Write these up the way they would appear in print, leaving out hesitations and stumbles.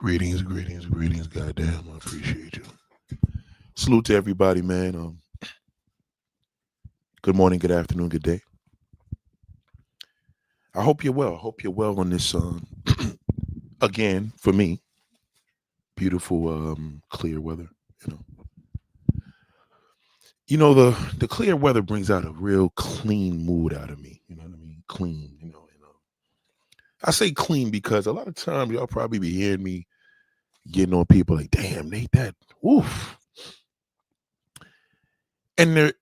Greetings, greetings, greetings. Goddamn, I appreciate you. Salute to everybody, man. Good morning, good afternoon, good day. I hope you're well. I hope you're well on this. Again, for me, beautiful, clear weather. You know, the clear weather brings out a real clean mood out of me. You know what I mean? Clean. I say clean because a lot of times y'all probably be hearing me getting on people like, "Damn, Nate, that woof," and there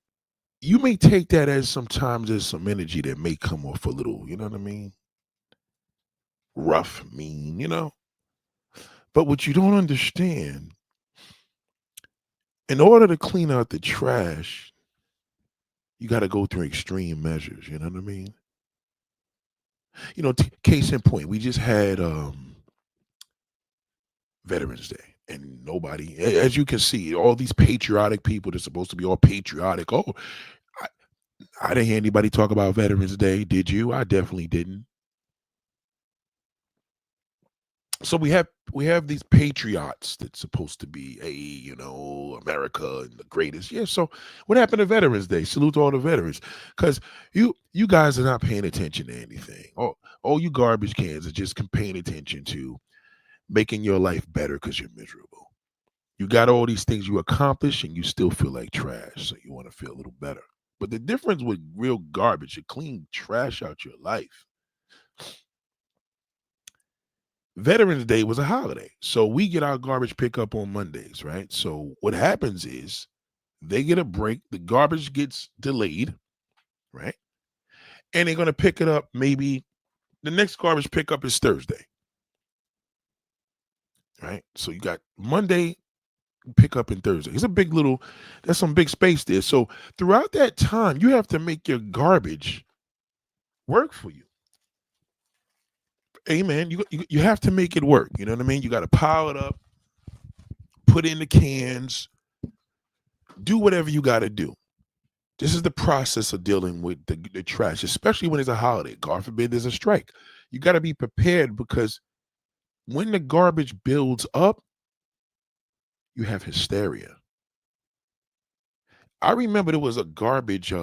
you may take that as sometimes there's some energy that may come off a little, you know what I mean? Rough, mean. But what you don't understand, in order to clean out the trash, you got to go through extreme measures, you know what I mean? Case in point, we just had Veterans Day. And nobody, as you can see, all these patriotic people, they're supposed to be all patriotic. Oh, I, I didn't hear anybody talk about Veterans Day. Did you? I definitely didn't. So we have these patriots that's supposed to be America and the greatest. Yeah. So what happened to Veterans Day? Salute to all the veterans, because you guys are not paying attention to anything. All you garbage cans are just paying attention to making your life better because you're miserable. You got all these things you accomplish and you still feel like trash, so you want to feel a little better. But the difference with real garbage, you clean trash out your life. Veterans Day was a holiday. So we get our garbage pickup on Mondays, right? So what happens is they get a break, the garbage gets delayed, right? And they're going to pick it up maybe the next garbage pickup is Thursday, right? So you got Monday pickup and Thursday. It's a big little, there's some big space there. So throughout that time, you have to make your garbage work for you. Amen. You have to make it work. You know what I mean? You got to pile it up, put in the cans, do whatever you got to do. This is the process of dealing with the trash, especially when it's a holiday. God forbid there's a strike. You got to be prepared because when the garbage builds up, you have hysteria. I remember there was a garbage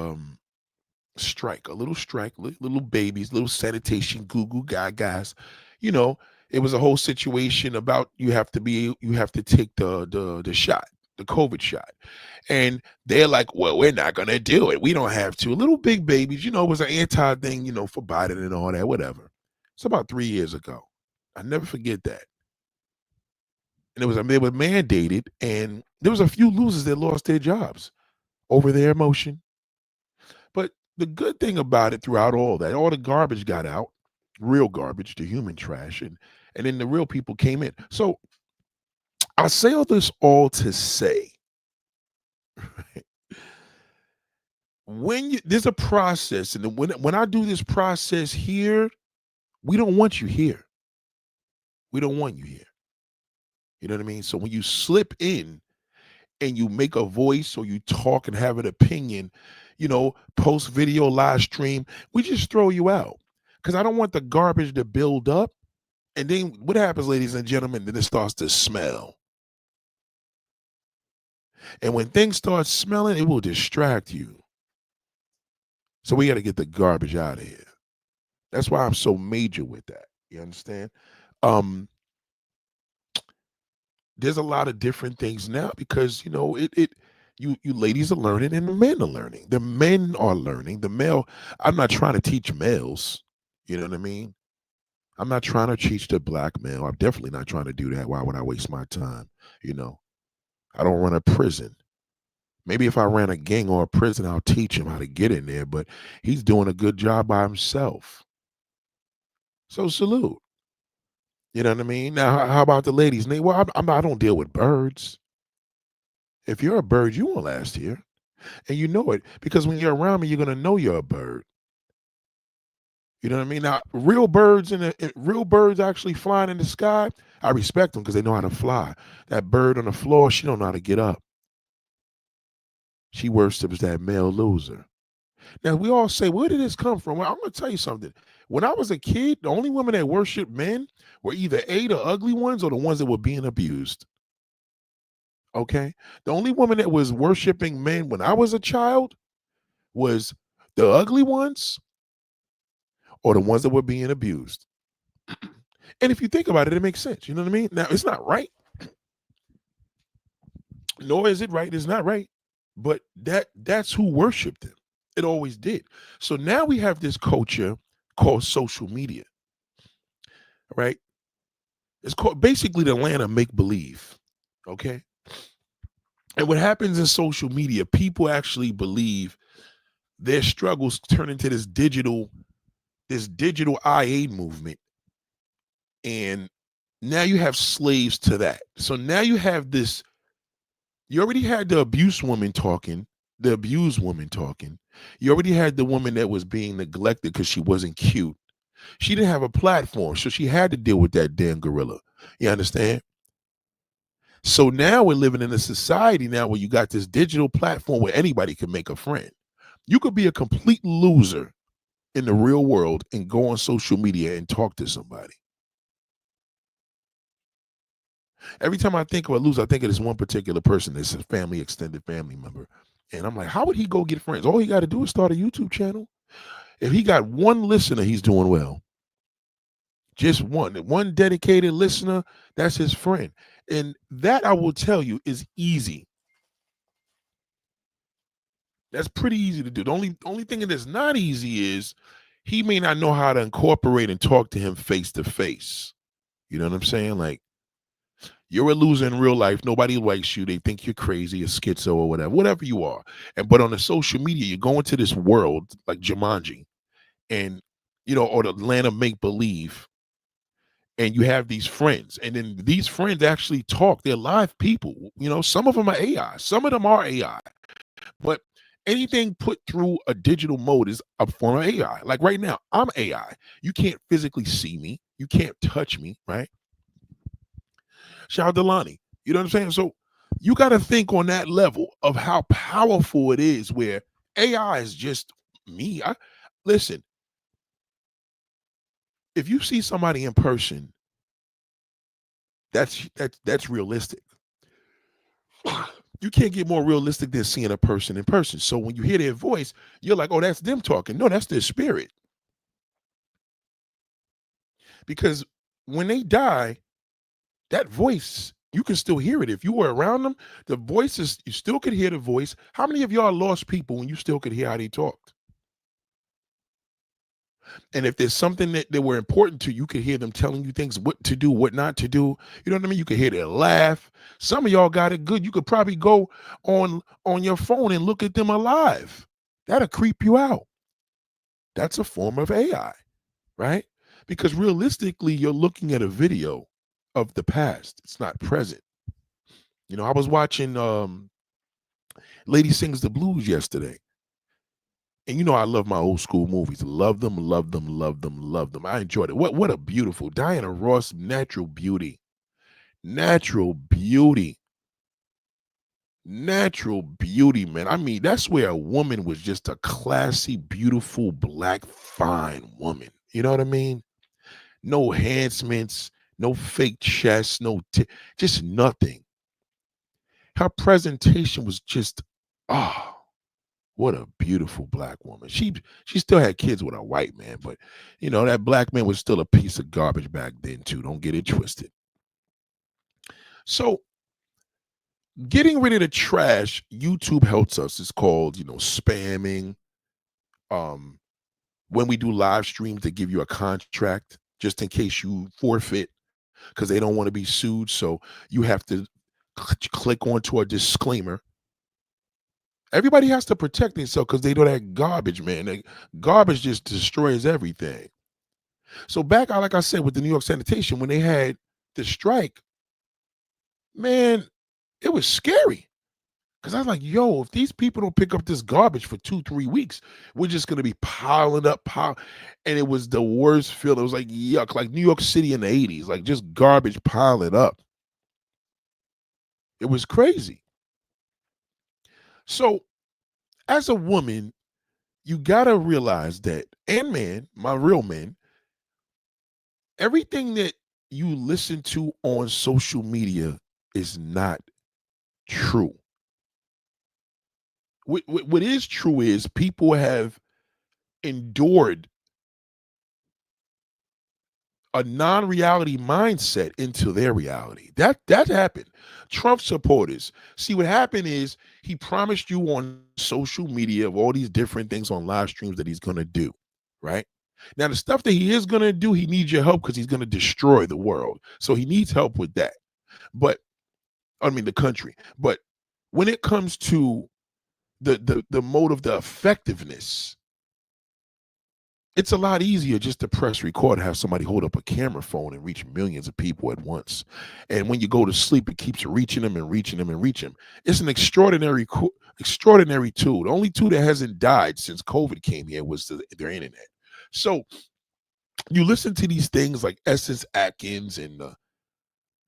strike, a little strike, little babies, little sanitation goo goo guys. You know, it was a whole situation about you have to take the shot, the COVID shot. And they're like, well, we're not gonna do it. We don't have to. Little big babies, it was an anti thing, for Biden and all that, whatever. It's about 3 years ago. I never forget that. And they were mandated, and there was a few losers that lost their jobs over their emotion. But the good thing about it throughout all that, all the garbage got out, real garbage, the human trash, and then the real people came in. So I say all this all to say, when there's a process, and when I do this process here, we don't want you here. We don't want you here. You know what I mean? So when you slip in and you make a voice or you talk and have an opinion, post video, live stream, we just throw you out. Because I don't want the garbage to build up. And then what happens, ladies and gentlemen, then it starts to smell. And when things start smelling, it will distract you. So we got to get the garbage out of here. That's why I'm so major with that. You understand? There's a lot of different things now because you ladies are learning and the men are learning. The men are learning. The male, I'm not trying to teach males. You know what I mean? I'm not trying to teach the black male. I'm definitely not trying to do that. Why would I waste my time? I don't run a prison. Maybe if I ran a gang or a prison, I'll teach him how to get in there, but he's doing a good job by himself. So salute. You know what I mean? Now, how about the ladies? Well, I don't deal with birds. If you're a bird, you won't last here. And you know it because when you're around me, you're going to know you're a bird. You know what I mean? Now, real birds actually flying in the sky, I respect them because they know how to fly. That bird on the floor, she don't know how to get up. She worships that male loser. Now we all say, where did this come from? Well, I'm gonna tell you something. When I was a kid, the only women that worshiped men were either A, the ugly ones, or the ones that were being abused. Okay. The only woman that was worshiping men when I was a child was the ugly ones or the ones that were being abused. And if you think about it, it makes sense. You know what I mean? Now it's not right, nor is it right. It's not right. But that's who worshiped him. It always did. So now we have this culture called social media, right? It's called basically the land of make believe. Okay. And what happens in social media, people actually believe their struggles turn into this digital IA movement. And now you have slaves to that. So now you have this, you already had the abuse woman talking, the abused woman talking. You already had the woman that was being neglected because she wasn't cute. She didn't have a platform, so she had to deal with that damn gorilla. You understand? So now we're living in a society now where you got this digital platform where anybody can make a friend. You could be a complete loser in the real world and go on social media and talk to somebody. Every time I think of a loser, I think of this one particular person that's a family, extended family member. And I'm like, how would he go get friends? All he got to do is start a YouTube channel. If he got one listener, he's doing well. Just one dedicated listener, that's his friend. And that I will tell you is easy. That's pretty easy to do. The only thing that is not easy is he may not know how to incorporate and talk to him face to face. You know what I'm saying? Like, you're a loser in real life. Nobody likes you. They think you're crazy, a schizo, or whatever you are. And but on the social media, you go into this world like Jumanji, and or the land of make believe, and you have these friends, and then these friends actually talk. They're live people. Some of them are AI, some of them are AI, but anything put through a digital mode is a form of AI. Like right now, I'm AI. You can't physically see me. You can't touch me, right? Shout out to Lonnie. You know what I'm saying? So you got to think on that level of how powerful it is where AI is just me. Listen, if you see somebody in person, that's realistic. You can't get more realistic than seeing a person in person. So when you hear their voice, you're like, oh, that's them talking. No, that's their spirit. Because when they die, that voice, you can still hear it. If you were around them, the voices, you still could hear the voice. How many of y'all lost people when you still could hear how they talked? And if there's something that were important to you, you could hear them telling you things, what to do, what not to do. You know what I mean? You could hear their laugh. Some of y'all got it good. You could probably go on your phone and look at them alive. That'll creep you out. That's a form of AI, right? Because realistically, you're looking at a video of the past. It's not present. I was watching Lady Sings the Blues yesterday. And I love my old school movies. Love them, love them, love them, love them. I enjoyed it. What a beautiful Diana Ross, natural beauty. Natural beauty. Natural beauty, man. I mean, that's where a woman was just a classy, beautiful, black, fine woman. You know what I mean? No enhancements, no fake chest, just nothing. Her presentation was just, oh, what a beautiful black woman. She still had kids with a white man, but that black man was still a piece of garbage back then too. Don't get it twisted. So getting rid of the trash, YouTube helps us. It's called, spamming. Um, when we do live streams, they give you a contract just in case you forfeit because they don't want to be sued. So you have to click onto a disclaimer. Everybody has to protect themselves because they know that garbage, man. Garbage just destroys everything. So back, like I said, with the New York sanitation, when they had the strike, man, it was scary. Because I was like, yo, if these people don't pick up this garbage for 2-3 weeks, we're just going to be piling up. And it was the worst feeling. It was like, yuck, like New York City in the 80s, like just garbage piling up. It was crazy. So as a woman, You gotta realize that, and man, my real men, everything that you listen to on social media is not true. What is true is people have endured a non-reality mindset into their reality. That happened. Trump supporters. See, what happened is he promised you on social media of all these different things on live streams that he's gonna do, right? Now, the stuff that he is gonna do, he needs your help because he's gonna destroy the world. So he needs help with that. But I mean the country. But when it comes to the mode of the effectiveness, it's a lot easier just to press record and have somebody hold up a camera phone and reach millions of people at once. And when you go to sleep, it keeps reaching them and reaching them and reaching them. It's an extraordinary tool. The only tool that hasn't died since COVID came here was their internet. So you listen to these things like Essence Atkins and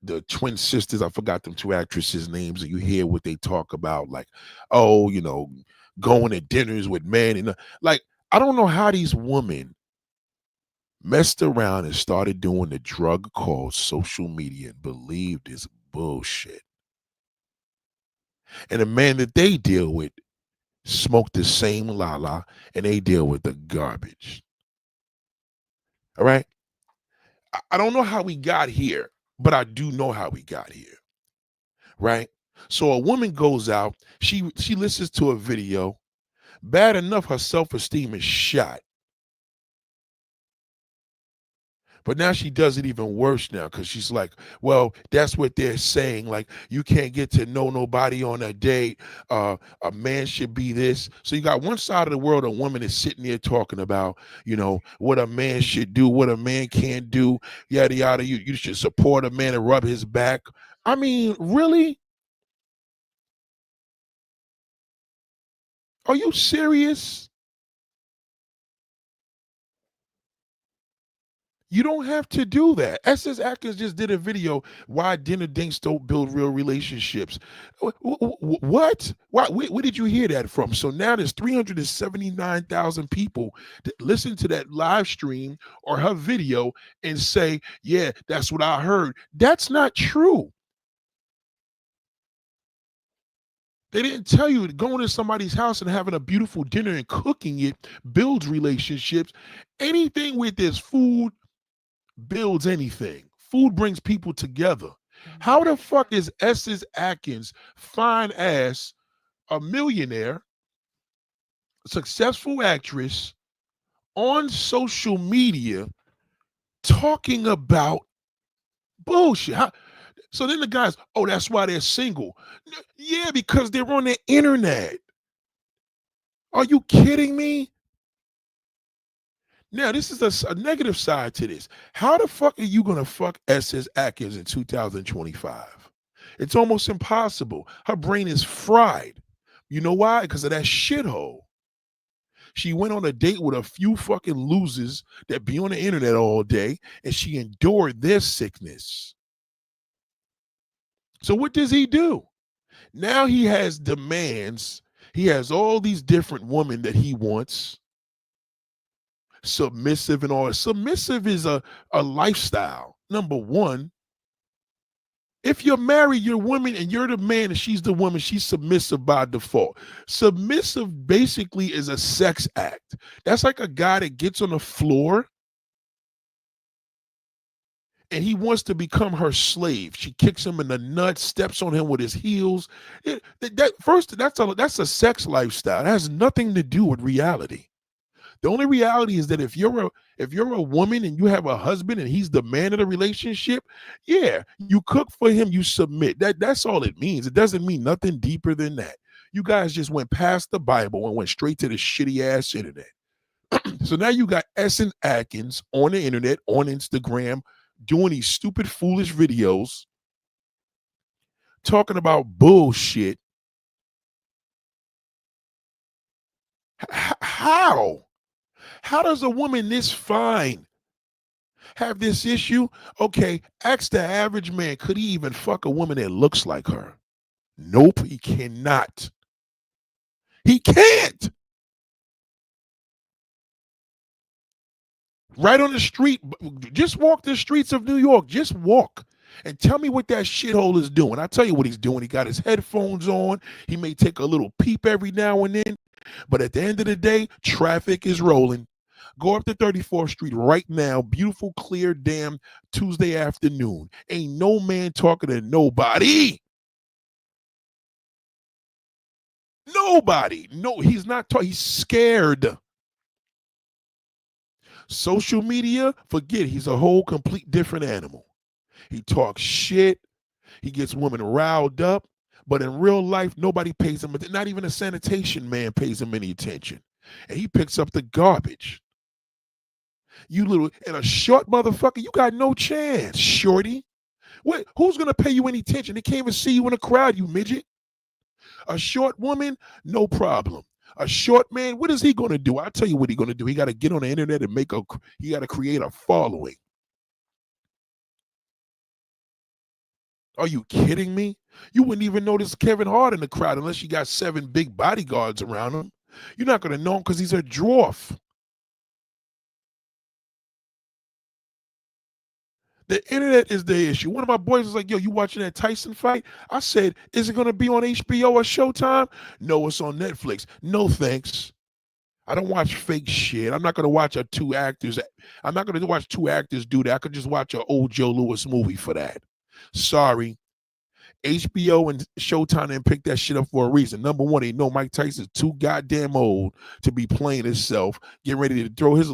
the twin sisters. I forgot them two actresses' names, and you hear what they talk about, like, oh, going to dinners with men, and like, I don't know how these women messed around and started doing the drug called social media and believed this bullshit. And the man that they deal with smoke the same la and they deal with the garbage. All right. I don't know how we got here, but I do know how we got here. Right. So a woman goes out, she listens to a video. Bad enough, her self-esteem is shot. But now she does it even worse now because she's like, well, that's what they're saying. Like, you can't get to know nobody on a date. A man should be this. So you got one side of the world, a woman is sitting there talking about, what a man should do, what a man can't do, yada, yada. You should support a man and rub his back. I mean, really? Are you serious? You don't have to do that. SS Atkins just did a video, why dinner dates don't build real relationships. What? Why? Where did you hear that from? So now there's 379,000 people that listen to that live stream or her video and say, yeah, that's what I heard. That's not true. They didn't tell you that going to somebody's house and having a beautiful dinner and cooking it builds relationships. Anything with this food builds anything. Food brings people together. How the fuck is Esses Atkins, fine ass, a millionaire, successful actress, on social media talking about bullshit? So then the guys, oh, that's why they're single. Yeah, because they're on the internet. Are you kidding me? Now, this is a negative side to this. How the fuck are you going to fuck SS Atkins in 2025? It's almost impossible. Her brain is fried. You know why? Because of that shithole. She went on a date with a few fucking losers that be on the internet all day, and she endured their sickness. So what does he do? Now he has demands. He has all these different women that he wants. Submissive and all. Submissive is a lifestyle. Number one, if you're married, you're woman and you're the man and she's the woman, she's submissive by default. Submissive basically is a sex act. That's like a guy that gets on the floor and he wants to become her slave. She kicks him in the nuts, steps on him with his heels. That's a sex lifestyle. It has nothing to do with reality. The only reality is that if you're a woman and you have a husband and he's the man of the relationship, yeah, you cook for him, you submit. That's all it means. It doesn't mean nothing deeper than that. You guys just went past the Bible and went straight to the shitty ass internet. So now you got Essen Atkins on the internet, on Instagram, doing these stupid, foolish videos, talking about bullshit. How? How does a woman this fine have this issue? Okay, ask the average man, could he even fuck a woman that looks like her? Nope, he cannot. He can't. Right on the street. Just walk the streets of New York. Just walk. And tell me what that shithole is doing. I tell you what he's doing. He got his headphones on. He may take a little peep every now and then. But at the end of the day, traffic is rolling. Go up to 34th Street right now. Beautiful, clear, damn Tuesday afternoon. Ain't no man talking to nobody. Nobody. No, he's not talking. He's scared. Social media, forget. He's a whole complete different animal. He talks shit. He gets women riled up. But in real life, nobody pays him. Not even a sanitation man pays him any attention. And he picks up the garbage. You little, and a short motherfucker, you got no chance, shorty. What? Who's going to pay you any attention? They can't even see you in a crowd, you midget. A short woman, no problem. A short man, what is he going to do? I'll tell you what he's going to do. He got to get on the internet and he got to create a following. Are you kidding me? You wouldn't even notice Kevin Hart in the crowd unless you got 7 big bodyguards around him. You're not going to know him because he's a dwarf. The internet is the issue. One of my boys was like, yo, you watching that Tyson fight? I said, is it going to be on HBO or Showtime? No, it's on Netflix. No, thanks. I don't watch fake shit. I'm not going to watch two actors. I'm not going to watch 2 actors do that. I could just watch an old Joe Louis movie for that. Sorry. HBO and Showtime didn't pick that shit up for a reason. Number one, they know Mike Tyson's too goddamn old to be playing himself, getting ready to throw his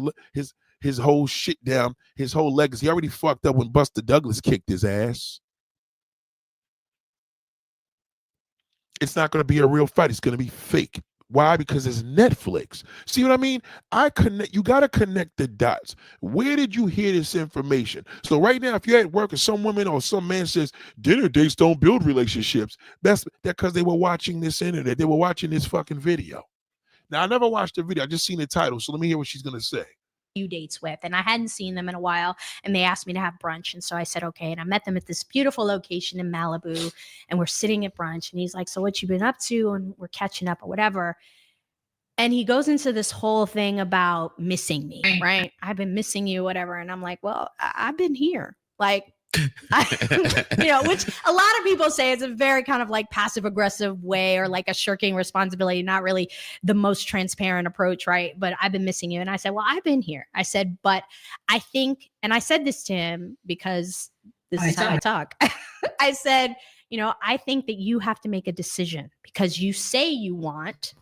whole shit down, his whole legacy. He already fucked up when Buster Douglas kicked his ass. It's not going to be a real fight. It's going to be fake. Why? Because it's Netflix. See what I mean? You got to connect the dots. Where did you hear this information? So right now, if you're at work and some woman or some man says, dinner dates don't build relationships, that's because they were watching this internet. They were watching this fucking video. Now, I never watched the video. I just seen the title. So let me hear what she's going to say. Dates with, and I hadn't seen them in a while, and they asked me to have brunch, and so I said okay, and I met them at this beautiful location in Malibu, and we're sitting at brunch, and he's like, so what you been up to? And we're catching up or whatever, and he goes into this whole thing about missing me, right? I've been missing you, whatever, and I'm like, well, I've been here, like which a lot of people say is a very kind of like passive aggressive way or like a shirking responsibility, not really the most transparent approach, right? But I've been missing you. And I said, well, I've been here. I said, but I think, and I said this to him because this is how I talk. I said, I think that you have to make a decision because you say you want.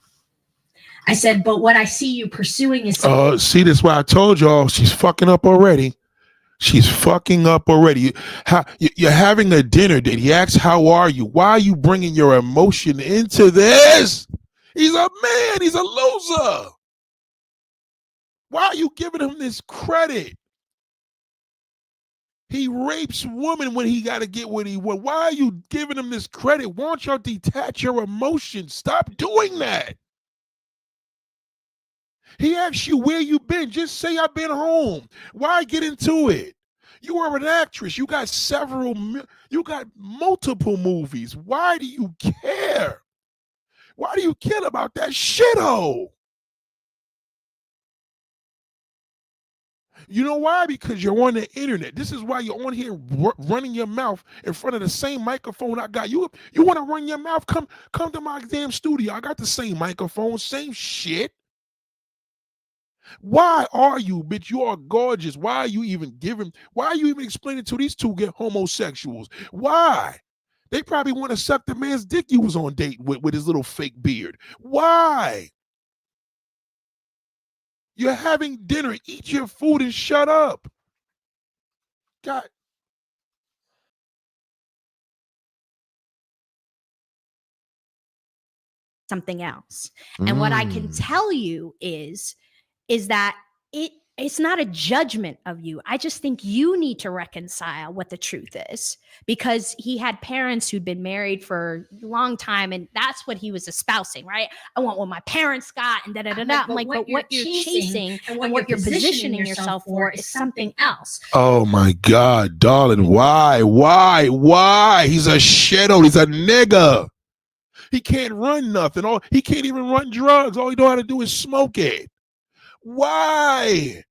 I said, but what I see you pursuing is. See, this is why I told y'all she's fucking up already. She's fucking up already. You're having a dinner date. He asks, how are you? Why are you bringing your emotion into this? He's a man. He's a loser. Why are you giving him this credit? He rapes women when he got to get what he wants. Why are you giving him this credit? Why don't y'all detach your emotions? Stop doing that. He asks you where you been. Just say I've been home. Why get into it? You are an actress. You got multiple movies. Why do you care? Why do you care about that shithole? You know why? Because you're on the internet. This is why you're on here running your mouth in front of the same microphone I got. You want to run your mouth? Come to my damn studio. I got the same microphone, same shit. Why are you, bitch? You are gorgeous. Why are you even explaining to these 2 get homosexuals? Why? They probably want to suck the man's dick you was on date with his little fake beard. Why? You're having dinner. Eat your food and shut up. God. Something else. And what I can tell you is that it's not a judgment of you. I just think you need to reconcile what the truth is, because he had parents who'd been married for a long time, and that's what he was espousing, right? I want what my parents got, and da-da-da-da. I'm like, but what you're chasing and what you're positioning yourself for is something else. Oh my God, darling, why? He's a shadow. He's a nigga. He can't run nothing. He can't even run drugs. All he know how to do is smoke it. Why?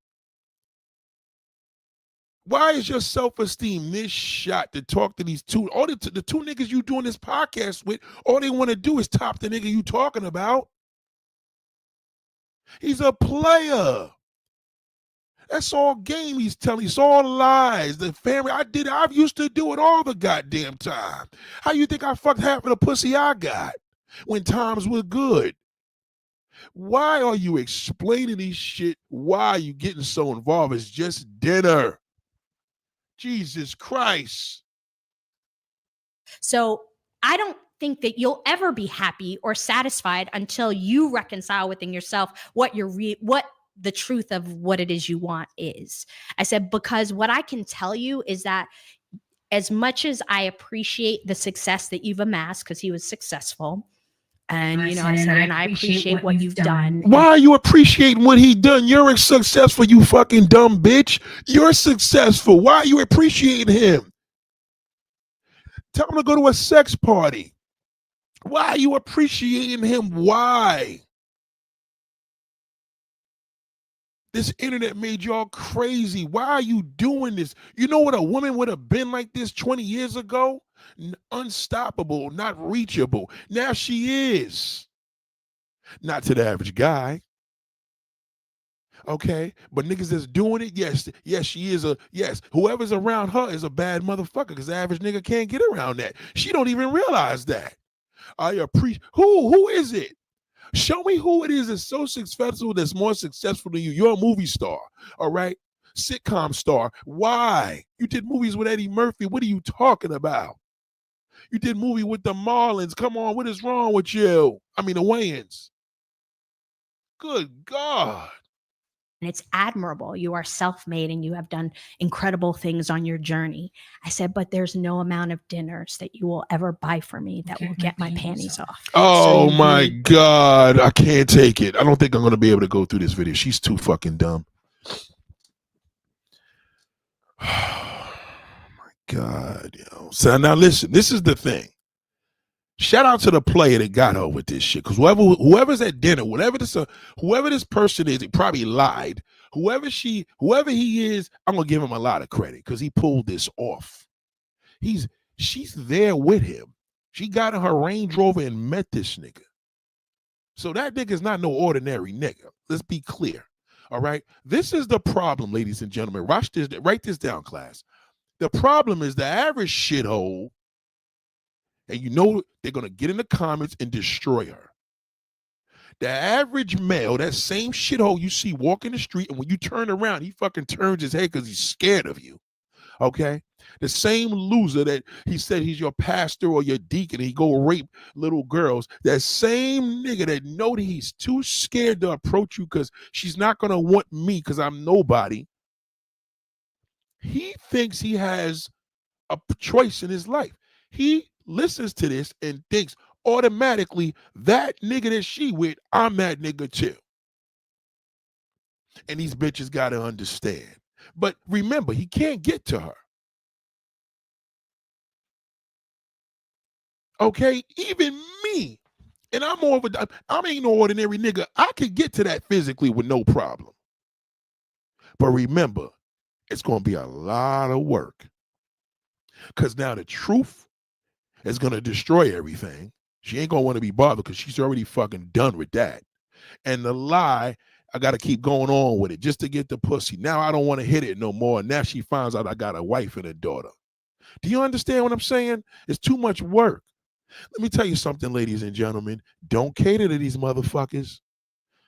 Why is your self-esteem this shot to talk to these two? All the two niggas you doing this podcast with, all they want to do is top the nigga you talking about. He's a player. That's all game he's telling. It's all lies. The family, I used to do it all the goddamn time. How you think I fucked half of the pussy I got when times were good? Why are you explaining these shit? Why are you getting so involved? It's just dinner. Jesus Christ. So I don't think that you'll ever be happy or satisfied until you reconcile within yourself what what the truth of what it is you want is. I said, because what I can tell you is that as much as I appreciate the success that you've amassed, because he was successful, and I said, and I appreciate what you've done. Why are you appreciating what he done? You're successful, you fucking dumb bitch. You're successful. Why are you appreciating him? Tell him to go to a sex party. Why are you appreciating him? Why? This internet made y'all crazy. Why are you doing this? You know what a woman would have been like this 20 years ago? Unstoppable, not reachable. Now she is. Not to the average guy. Okay, but niggas that's doing it, yes, she is whoever's around her is a bad motherfucker because the average nigga can't get around that. She don't even realize that. I appreciate who is it? Show me who it is that's so successful, that's more successful than you. You're a movie star, all right? Sitcom star. Why? You did movies with Eddie Murphy. What are you talking about? You did movie with the Marlins. Come on, what is wrong with you? I mean, the Wayans. Good God. And it's admirable. You are self-made and you have done incredible things on your journey. I said, but there's no amount of dinners that you will ever buy for me that will get my panties off. Oh so my God. I can't take it. I don't think I'm going to be able to go through this video. She's too fucking dumb. Oh my God. So now listen, this is the thing. Shout out to the player that got her with this shit. Because whoever's at dinner, whoever this person is, he probably lied. Whoever he is, I'm gonna give him a lot of credit because he pulled this off. She's there with him. She got in her Range Rover and met this nigga. So that nigga's not no ordinary nigga. Let's be clear. All right. This is the problem, ladies and gentlemen. Write this down, class. The problem is the average shithole. And they're going to get in the comments and destroy her. The average male, that same shithole you see walking the street, and when you turn around, he fucking turns his head because he's scared of you. Okay? The same loser that he said he's your pastor or your deacon, and he go rape little girls. That same nigga that know that he's too scared to approach you because she's not going to want me because I'm nobody. He thinks he has a choice in his life. He listens to this and thinks automatically that nigga that she with, I'm that nigga too. And these bitches got to understand. But remember, he can't get to her. Okay? Even me. And I ain't no ordinary nigga. I could get to that physically with no problem. But remember, it's going to be a lot of work. Because now the truth is going to destroy everything. She ain't going to want to be bothered because she's already fucking done with that. And the lie, I got to keep going on with it just to get the pussy. Now I don't want to hit it no more. And now she finds out I got a wife and a daughter. Do you understand what I'm saying? It's too much work. Let me tell you something, ladies and gentlemen. Don't cater to these motherfuckers.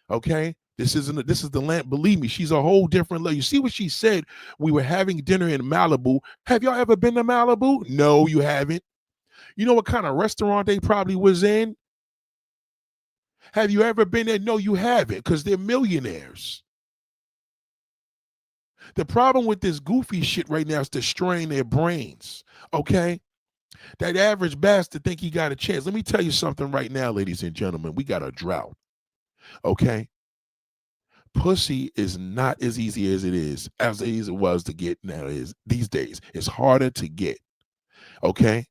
Okay? This is the land. Believe me, she's a whole different level. You see what she said? We were having dinner in Malibu. Have y'all ever been to Malibu? No, you haven't. You know what kind of restaurant they probably was in? Have you ever been there? No, you haven't, because they're millionaires. The problem with this goofy shit right now is destroying their brains, okay? That average bastard think he got a chance. Let me tell you something right now, ladies and gentlemen. We got a drought, okay? Pussy is not as easy as it was to get now is these days. It's harder to get, okay?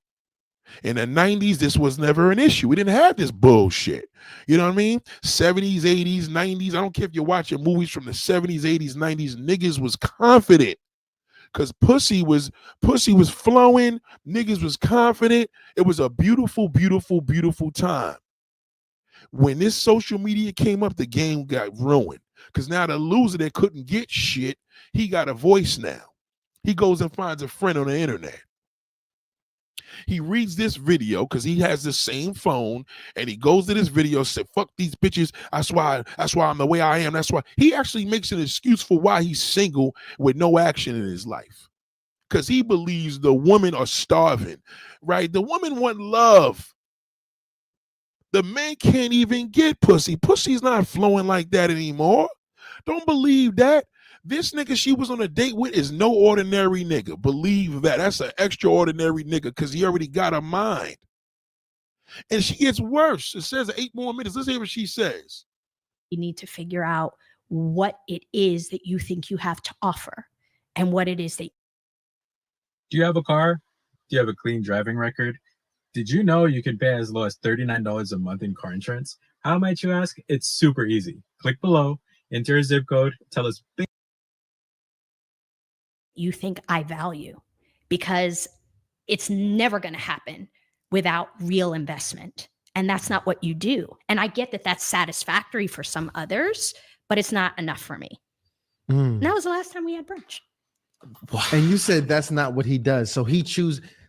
In the 90s, this was never an issue. We didn't have this bullshit. You know what I mean? 70s, 80s, 90s. I don't care if you're watching movies from the 70s, 80s, 90s. Niggas was confident. Cause pussy was flowing, niggas was confident. It was a beautiful, beautiful, beautiful time. When this social media came up, the game got ruined. Because now the loser that couldn't get shit, he got a voice now. He goes and finds a friend on the internet. He reads this video because he has the same phone, and he goes to this video, said, fuck these bitches. That's why I'm the way I am. That's why he actually makes an excuse for why he's single with no action in his life. Because he believes the women are starving, right? The women want love. The men can't even get pussy. Pussy's not flowing like that anymore. Don't believe that. This nigga she was on a date with is no ordinary nigga. Believe that. That's an extraordinary nigga because he already got a mind. And she gets worse. It says 8 more minutes. Let's hear what she says. You need to figure out what it is that you think you have to offer and what it is that. Do you have a car? Do you have a clean driving record? Did you know you can pay as low as $39 a month in car insurance? How might you ask? It's super easy. Click below, enter your zip code, tell us you think I value, because it's never going to happen without real investment. And that's not what you do. And I get that that's satisfactory for some others, but it's not enough for me. And that was the last time we had brunch. And you said that's not what he does. So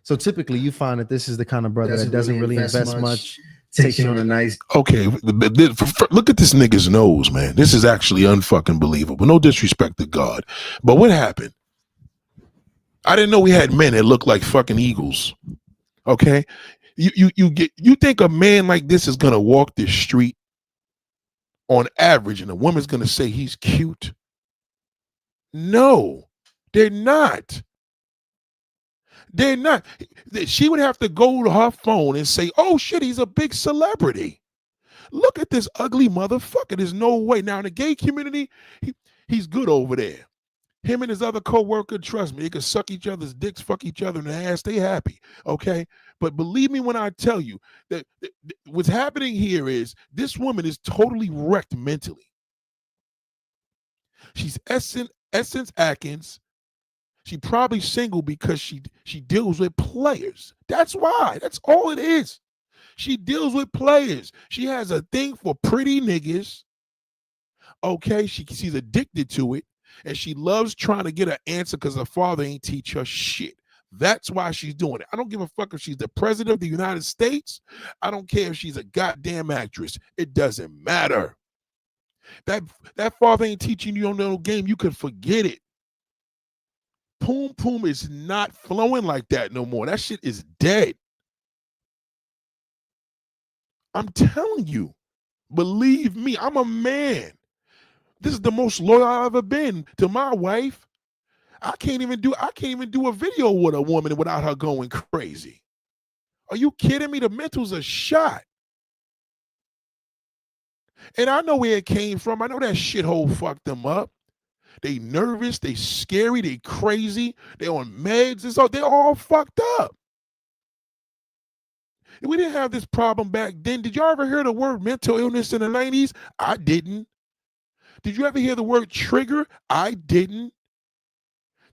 so typically you find that this is the kind of brother that doesn't really invest much. Takes you on a nice. Okay, look at this nigga's nose, man. This is actually unfucking believable. No disrespect to God, but what happened? I didn't know we had men that look like fucking eagles. Okay, you think a man like this is gonna walk this street on average, and a woman's gonna say he's cute? No, they're not. They're not. She would have to go to her phone and say, "Oh shit, he's a big celebrity. Look at this ugly motherfucker. There's no way." Now in the gay community, he's good over there. Him and his other co-worker, trust me, they can suck each other's dicks, fuck each other in the ass. They happy, okay? But believe me when I tell you that what's happening here is this woman is totally wrecked mentally. She's Essence Atkins. She probably single because she deals with players. That's why. That's all it is. She deals with players. She has a thing for pretty niggas. Okay, she's addicted to it. And she loves trying to get an answer because her father ain't teach her shit. That's why she's doing it. I don't give a fuck if she's the president of the United States. I don't care if she's a goddamn actress. It doesn't matter. That father ain't teaching you on no game. You can forget it. Pum Pum is not flowing like that no more. That shit is dead. I'm telling you. Believe me, I'm a man. This is the most loyal I've ever been to my wife. I can't even do a video with a woman without her going crazy. Are you kidding me? The mentals are shot. And I know where it came from. I know that shithole fucked them up. They nervous, they scary, they crazy, they on meds. They're all fucked up. We didn't have this problem back then. Did y'all ever hear the word mental illness in the 90s? I didn't. Did you ever hear the word trigger? I didn't.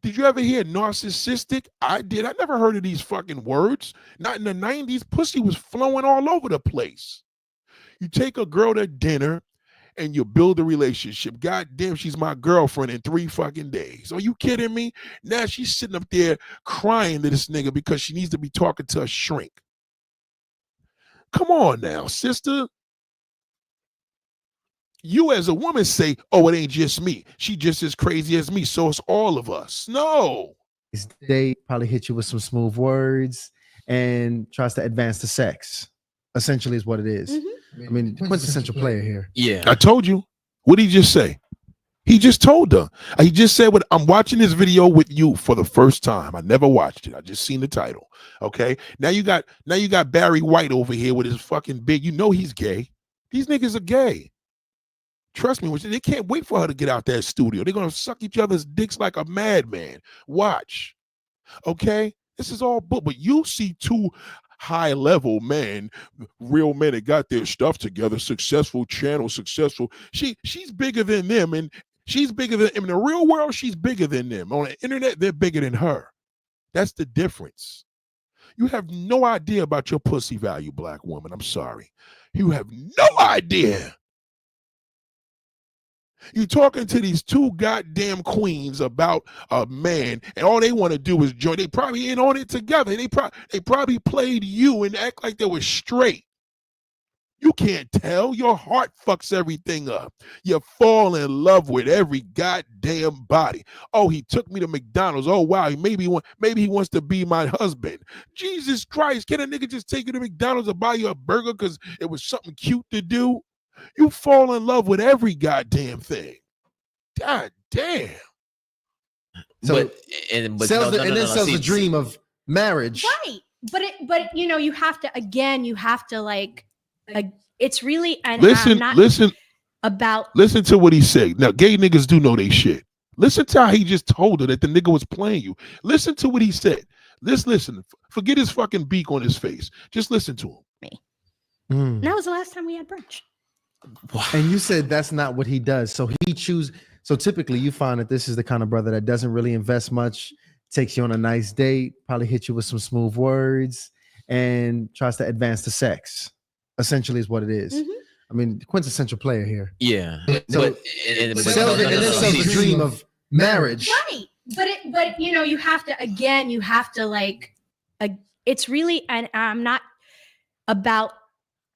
Did you ever hear narcissistic? I did. I never heard of these fucking words. Not in the 90s. Pussy was flowing all over the place. You take a girl to dinner and you build a relationship. God damn, she's my girlfriend in 3 fucking days. Are you kidding me? Now she's sitting up there crying to this nigga because she needs to be talking to a shrink. Come on now, sister. You as a woman say, "Oh, it ain't just me. She just as crazy as me, so it's all of us." No. They probably hit you with some smooth words and tries to advance the sex. Essentially is what it is. Mm-hmm. I mean, quintessential player here. Yeah. I told you. What did he just say? He just told her. He just said, "What I'm watching this video with you for the first time. I never watched it. I just seen the title." Okay. Now you got Barry White over here with his fucking big. You know he's gay. These niggas are gay. Trust me, they can't wait for her to get out that studio. They're gonna suck each other's dicks like a madman. Watch. Okay? This is all but you see 2 high-level men, real men that got their stuff together, successful channel, successful. She's bigger than them, and She's bigger than in the real world. She's bigger than them. On the internet, they're bigger than her. That's the difference. You have no idea about your pussy value, black woman. I'm sorry. You have no idea. You talking to these two goddamn queens about a man, and all they want to do is join. They probably ain't on it together. They probably played you and act like they were straight. You can't tell. Your heart fucks everything up. You fall in love with every goddamn body. Oh, he took me to McDonald's. Oh, wow. Maybe he wants to be my husband. Jesus Christ. Can a nigga just take you to McDonald's and buy you a burger because it was something cute to do? You fall in love with every goddamn thing. God damn. So but sells no, sells see, the dream of marriage. Right. But you know, you have to like it's really, and Listen to what he said. Now, gay niggas do know they shit. Listen to how he just told her that the nigga was playing you. Listen to what he said. Listen. Forget his fucking beak on his face. Just listen to him. Me. Mm. That was the last time we had brunch. And you said that's not what he does. So so typically you find that this is the kind of brother that doesn't really invest much, takes you on a nice date, probably hit you with some smooth words, and tries to advance the sex. Essentially is what it is. Mm-hmm. I mean, quintessential player here. Yeah. So sells the dream of marriage. Right. But you know, you have to like it's really, and I'm not about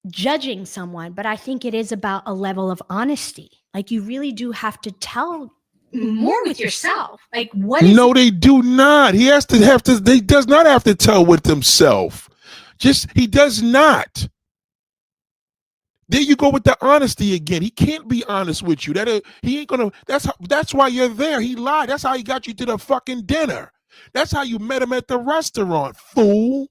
judging someone, but I think it is about a level of honesty. Like you really do have to tell more with yourself. Like what is No, they do not. He does not have to tell with himself. He does not. There you go with the honesty again. He can't be honest with you. He ain't gonna. That's why you're there. He lied. That's how he got you to the fucking dinner. That's how you met him at the restaurant, fool.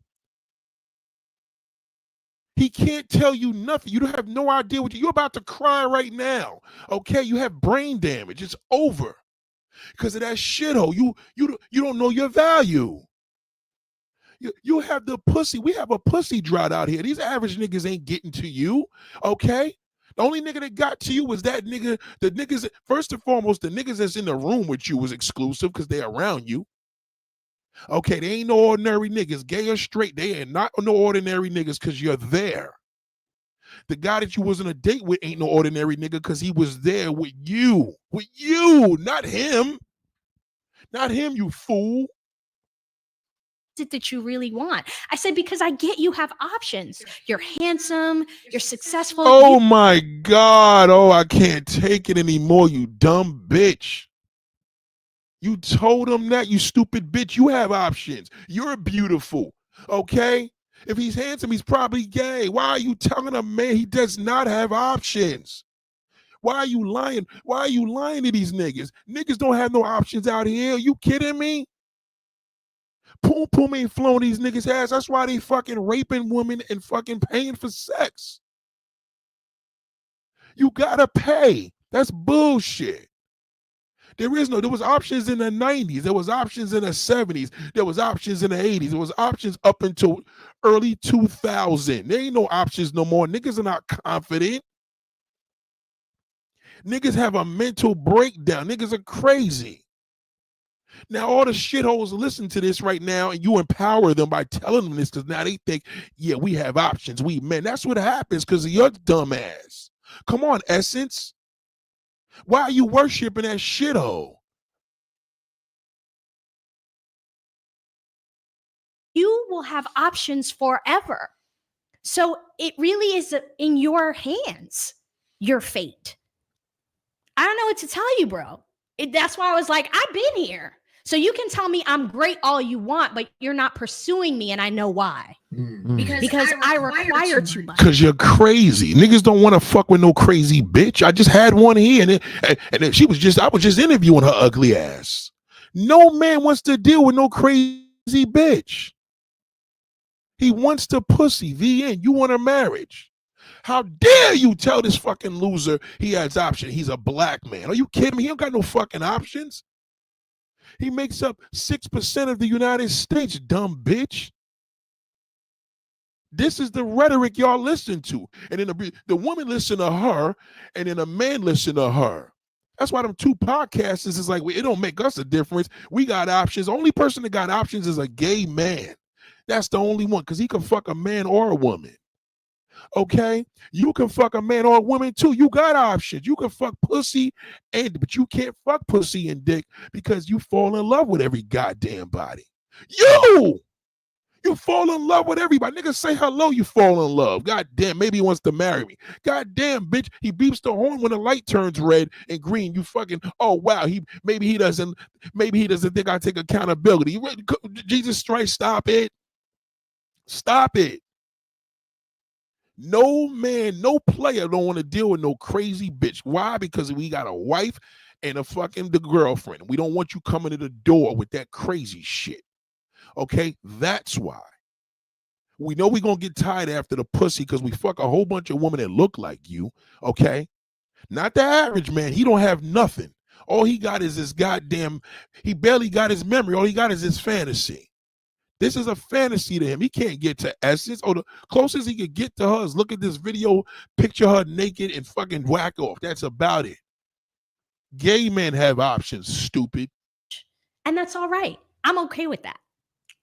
He can't tell you nothing. You don't have no idea you're about to cry right now. Okay, you have brain damage. It's over because of that shithole. You don't know your value. You have the pussy. We have a pussy drought out here. These average niggas ain't getting to you. Okay. The only nigga that got to you was that nigga. The niggas, first and foremost, the niggas that's in the room with you was exclusive because they're around you. Okay, they ain't no ordinary niggas, gay or straight. They ain't not no ordinary niggas because you're there. The guy that you was on a date with ain't no ordinary nigga because he was there with you, not him, you fool. it that you really want? I said, because I get you have options. You're handsome, you're successful. Oh my God. Oh, I can't take it anymore, you dumb bitch. You told him that, you stupid bitch. You have options. You're beautiful. Okay? If he's handsome, he's probably gay. Why are you telling a man he does not have options? Why are you lying? Why are you lying to these niggas? Niggas don't have no options out here. Are you kidding me? Pum Pum ain't flown these niggas' ass. That's why they fucking raping women and fucking paying for sex. You gotta pay. That's bullshit. There was options in the 90s. There was options in the 70s. There was options in the 80s. There was options up until early 2000. There ain't no options no more. Niggas are not confident. Niggas have a mental breakdown. Niggas are crazy. Now, all the shitholes listen to this right now, and you empower them by telling them this because now they think, yeah, we have options. We men. That's what happens because of your dumb ass. Come on, Essence. Why are you worshiping that shithole? You will have options forever. So it really is in your hands, your fate. I don't know what to tell you, bro. That's why I was like, I've been here. So you can tell me I'm great all you want, but you're not pursuing me, and I know why. Because I require too much. Because you're crazy. Niggas don't want to fuck with no crazy bitch. I just had one here, and I was just interviewing her ugly ass. No man wants to deal with no crazy bitch. He wants the pussy. The end. You want a marriage. How dare you tell this fucking loser he has options? He's a black man. Are you kidding me? He don't got no fucking options. He makes up 6% of the United States, dumb bitch. This is the rhetoric y'all listen to. And then the woman listen to her, and then a man listen to her. That's why them two podcasters is like, it don't make us a difference. We got options. Only person that got options is a gay man. That's the only one, because he can fuck a man or a woman. Okay, you can fuck a man or a woman too. You got options. You can fuck pussy, but you can't fuck pussy and dick because you fall in love with every goddamn body. You fall in love with everybody. Niggas say hello, you fall in love. God damn, maybe he wants to marry me. God damn, bitch, he beeps the horn when the light turns red and green. You fucking, oh wow, maybe he doesn't think I take accountability. Jesus Christ, stop it. Stop it. No man, no player don't want to deal with no crazy bitch. Why? Because we got a wife and the girlfriend. We don't want you coming to the door with that crazy shit. Okay, that's why. We know we're going to get tired after the pussy because we fuck a whole bunch of women that look like you, okay? Not the average man. He don't have nothing. All he got is his goddamn, he barely got his memory. All he got is his fantasy. This is a fantasy to him. He can't get to essence. Or the closest he could get to her is look at this video, picture her naked and fucking whack off. That's about it. Gay men have options, stupid. And that's all right. I'm okay with that.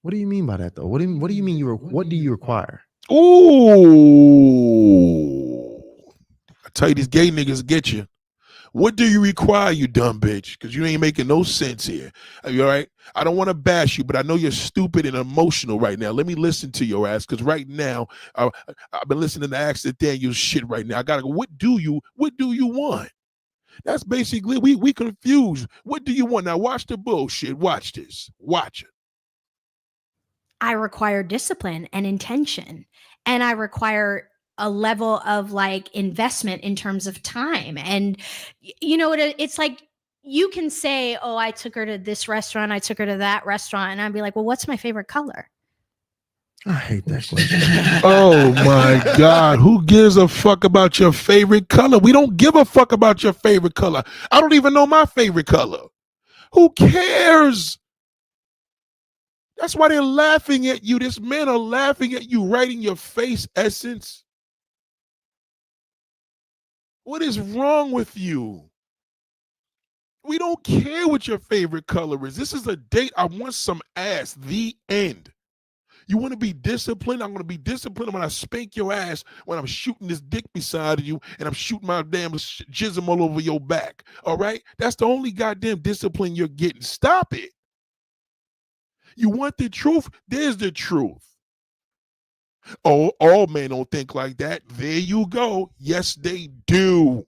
What do you mean by that, though? What do you mean what do you require? Ooh. I tell you, these gay niggas get you. What do you require, you dumb bitch? Because you ain't making no sense here. Are you all right? I don't want to bash you, but I know you're stupid and emotional right now. Let me listen to your ass, because right now, I've been listening to Axel Daniels shit right now. I gotta go. What do you want? That's basically, we confused. What do you want? Now watch the bullshit. Watch this. Watch it. I require discipline and intention, and I require a level of like investment in terms of time. And you know, it's like, you can say, oh, I took her to this restaurant, I took her to that restaurant, and I'd be like, well, what's my favorite color? I hate that question. Oh my God. Who gives a fuck about your favorite color? We don't give a fuck about your favorite color. I don't even know my favorite color. Who cares? That's why they're laughing at you. This men are laughing at you right in your face, Essence. What is wrong with you? We don't care what your favorite color is. This is a date. I want some ass. The end. You want to be disciplined? I'm going to be disciplined when I spank your ass when I'm shooting this dick beside of you and I'm shooting my damn jism all over your back. All right? That's the only goddamn discipline you're getting. Stop it. You want the truth? There's the truth. Oh, all men don't think like that. There you go. Yes, they do.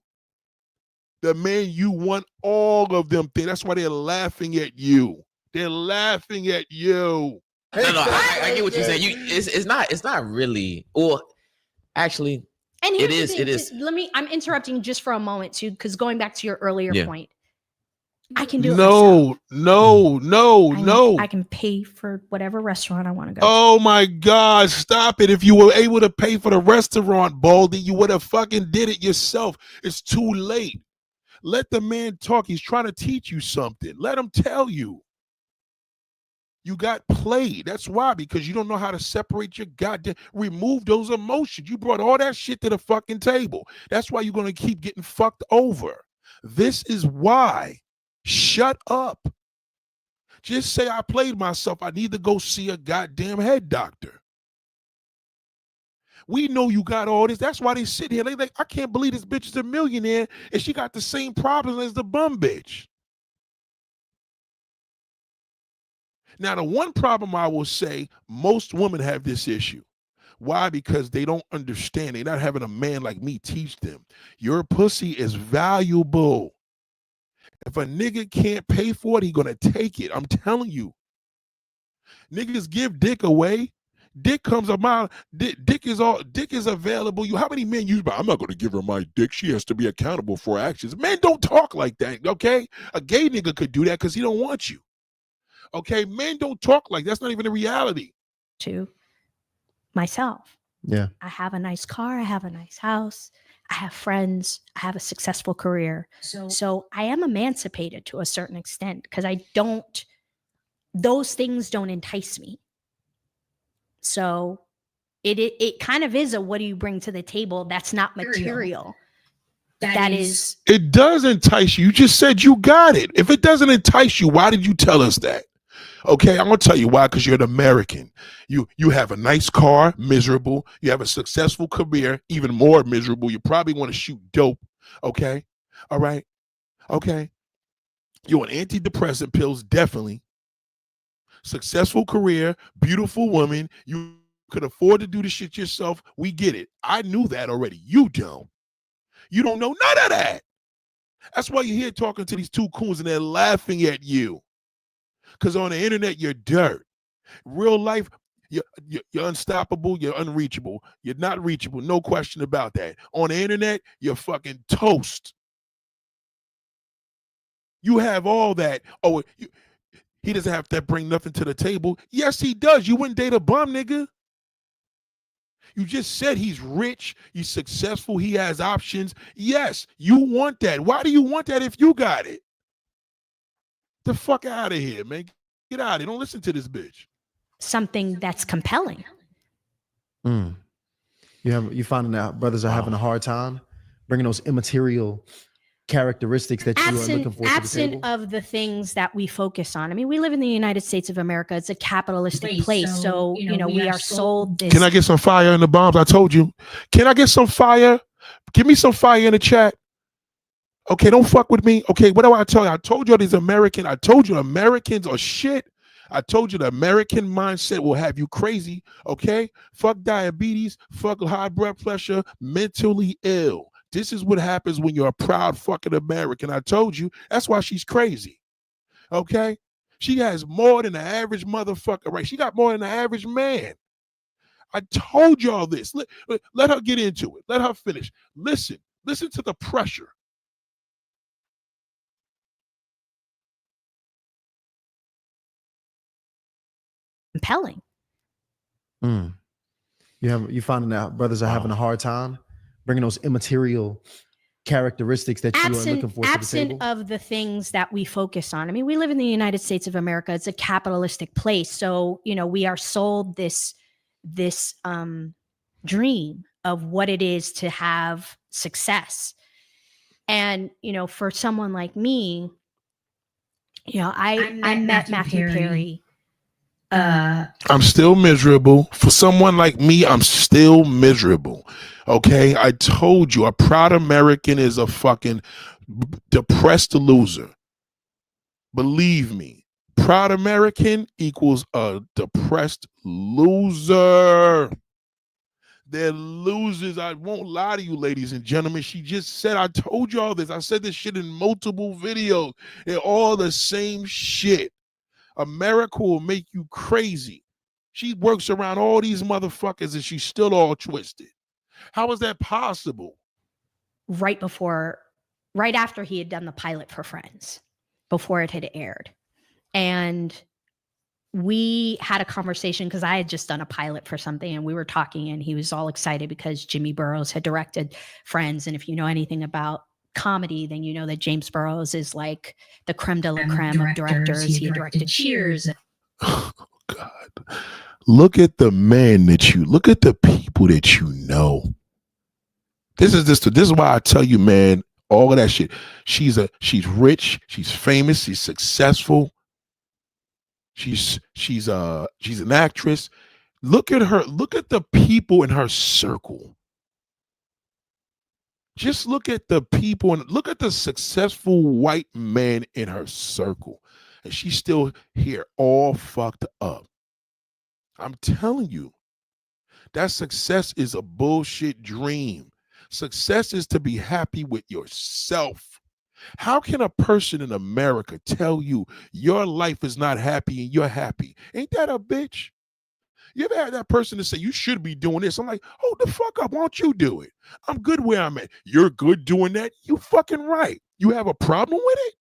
The men you want, all of them think. That's why they're laughing at you. They're laughing at you. No, I get what you're saying. It's not really. Well, actually, and it is. I'm interrupting just for a moment too, because going back to your earlier point, I can do it myself. No. I can pay for whatever restaurant I want to go. Oh my God, stop it. If you were able to pay for the restaurant, Baldy, you would have fucking did it yourself. It's too late. Let the man talk. He's trying to teach you something. Let him tell you. You got played. That's why, because you don't know how to separate your goddamn, remove those emotions. You brought all that shit to the fucking table. That's why you're going to keep getting fucked over. This is why. Shut up. Just say I played myself. I need to go see a goddamn head doctor. We know you got all this. That's why they sit here. They like, I can't believe this bitch is a millionaire and she got the same problems as the bum bitch. Now, the one problem I will say, most women have this issue. Why? Because they don't understand. They're not having a man like me teach them. Your pussy is valuable. If a nigga can't pay for it, he gonna take it. I'm telling you. Niggas give dick away. Dick comes a mile. Dick is available. How many men use? I'm not gonna give her my dick. She has to be accountable for her actions. Men don't talk like that. Okay, a gay nigga could do that because he don't want you. Okay, men don't talk like that's not even a reality. To myself. Yeah. I have a nice car. I have a nice house. I have friends. I have a successful career. So I am emancipated to a certain extent because those things don't entice me. So it kind of is a what do you bring to the table that's not material. that is It does entice you. You just said you got it. If it doesn't entice you, why did you tell us that? Okay, I'm gonna tell you why. Because you're an American. You have a nice car, miserable. You have a successful career, even more miserable. You probably want to shoot dope. Okay, all right. Okay, you're on antidepressant pills, definitely. Successful career, beautiful woman. You could afford to do the shit yourself. We get it. I knew that already. You don't. You don't know none of that. That's why you're here talking to these two coons and they're laughing at you. Because on the internet, you're dirt. Real life, you're unstoppable. You're unreachable. You're not reachable. No question about that. On the internet, you're fucking toast. You have all that. Oh, he doesn't have to bring nothing to the table. Yes, he does. You wouldn't date a bum, nigga. You just said he's rich, he's successful, he has options. Yes, you want that. Why do you want that if you got it? The fuck out of here, man. Get out of here. Don't listen to this bitch. something that's compelling. Mm. You finding out brothers are having a hard time bringing those immaterial characteristics that you are looking for to the Absent table? of the things that we focus on. I mean, we live in the United States of America. It's a capitalistic place. So, we are sold this. Can I get some fire in the bombs? I told you. Can I get some fire? Give me some fire in the chat. Okay, don't fuck with me. Okay, what do I tell you? I told you these American. I told you Americans are shit. I told you the American mindset will have you crazy. Okay, fuck diabetes, fuck high blood pressure, mentally ill. This is what happens when you're a proud fucking American. I told you. That's why she's crazy. Okay, she has more than the average motherfucker. Right? She got more than the average man. I told y'all this. Let her get into it. Let her finish. Listen to the pressure. Compelling. Mm. You finding out brothers are having a hard time bringing those immaterial characteristics that you are looking for to the Absent table? of the things that we focus on. I mean, we live in the United States of America. It's a capitalistic place. So, we are sold this dream of what it is to have success. And, for someone like me, I met Matthew Perry. I'm still miserable. For someone like me, I'm still miserable. Okay, I told you, a proud American is a fucking depressed loser. Believe me, proud American equals a depressed loser. They're losers. I won't lie to you, ladies and gentlemen. She just said, I told you all this. I said this shit in multiple videos. They're all the same shit. America will make you crazy. She works around all these motherfuckers and she's still all twisted. How is that possible? Right after he had done the pilot for Friends, before it had aired. And we had a conversation because I had just done a pilot for something and we were talking and he was all excited because Jimmy Burrows had directed Friends. And if you know anything about comedy, then you know that James Burrows is like the creme de la creme of directors. He had directed Cheers. Oh, God. Look at the men look at the people that you know. This is why I tell you, man, all of that shit. She's rich, she's famous, she's successful. She's an actress. Look at her. Look at the people in her circle. Just look at the people and look at the successful white man in her circle. And she's still here all fucked up. I'm telling you, that success is a bullshit dream. Success is to be happy with yourself. How can a person in America tell you your life is not happy and you're happy? Ain't that a bitch? You ever had that person to say, you should be doing this? I'm like, hold the fuck up. Why don't you do it? I'm good where I'm at. You're good doing that? You fucking right. You have a problem with it?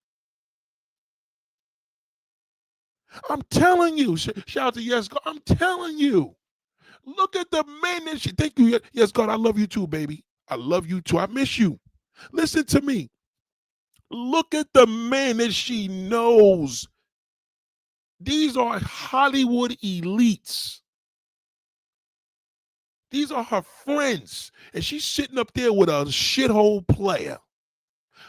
I'm telling you. Shout out to Yes God. I'm telling you. Look at the men that she. Thank you. Yes God, I love you too, baby. I love you too. I miss you. Listen to me. Look at the men that she knows. These are Hollywood elites. These are her friends. And she's sitting up there with a shithole player.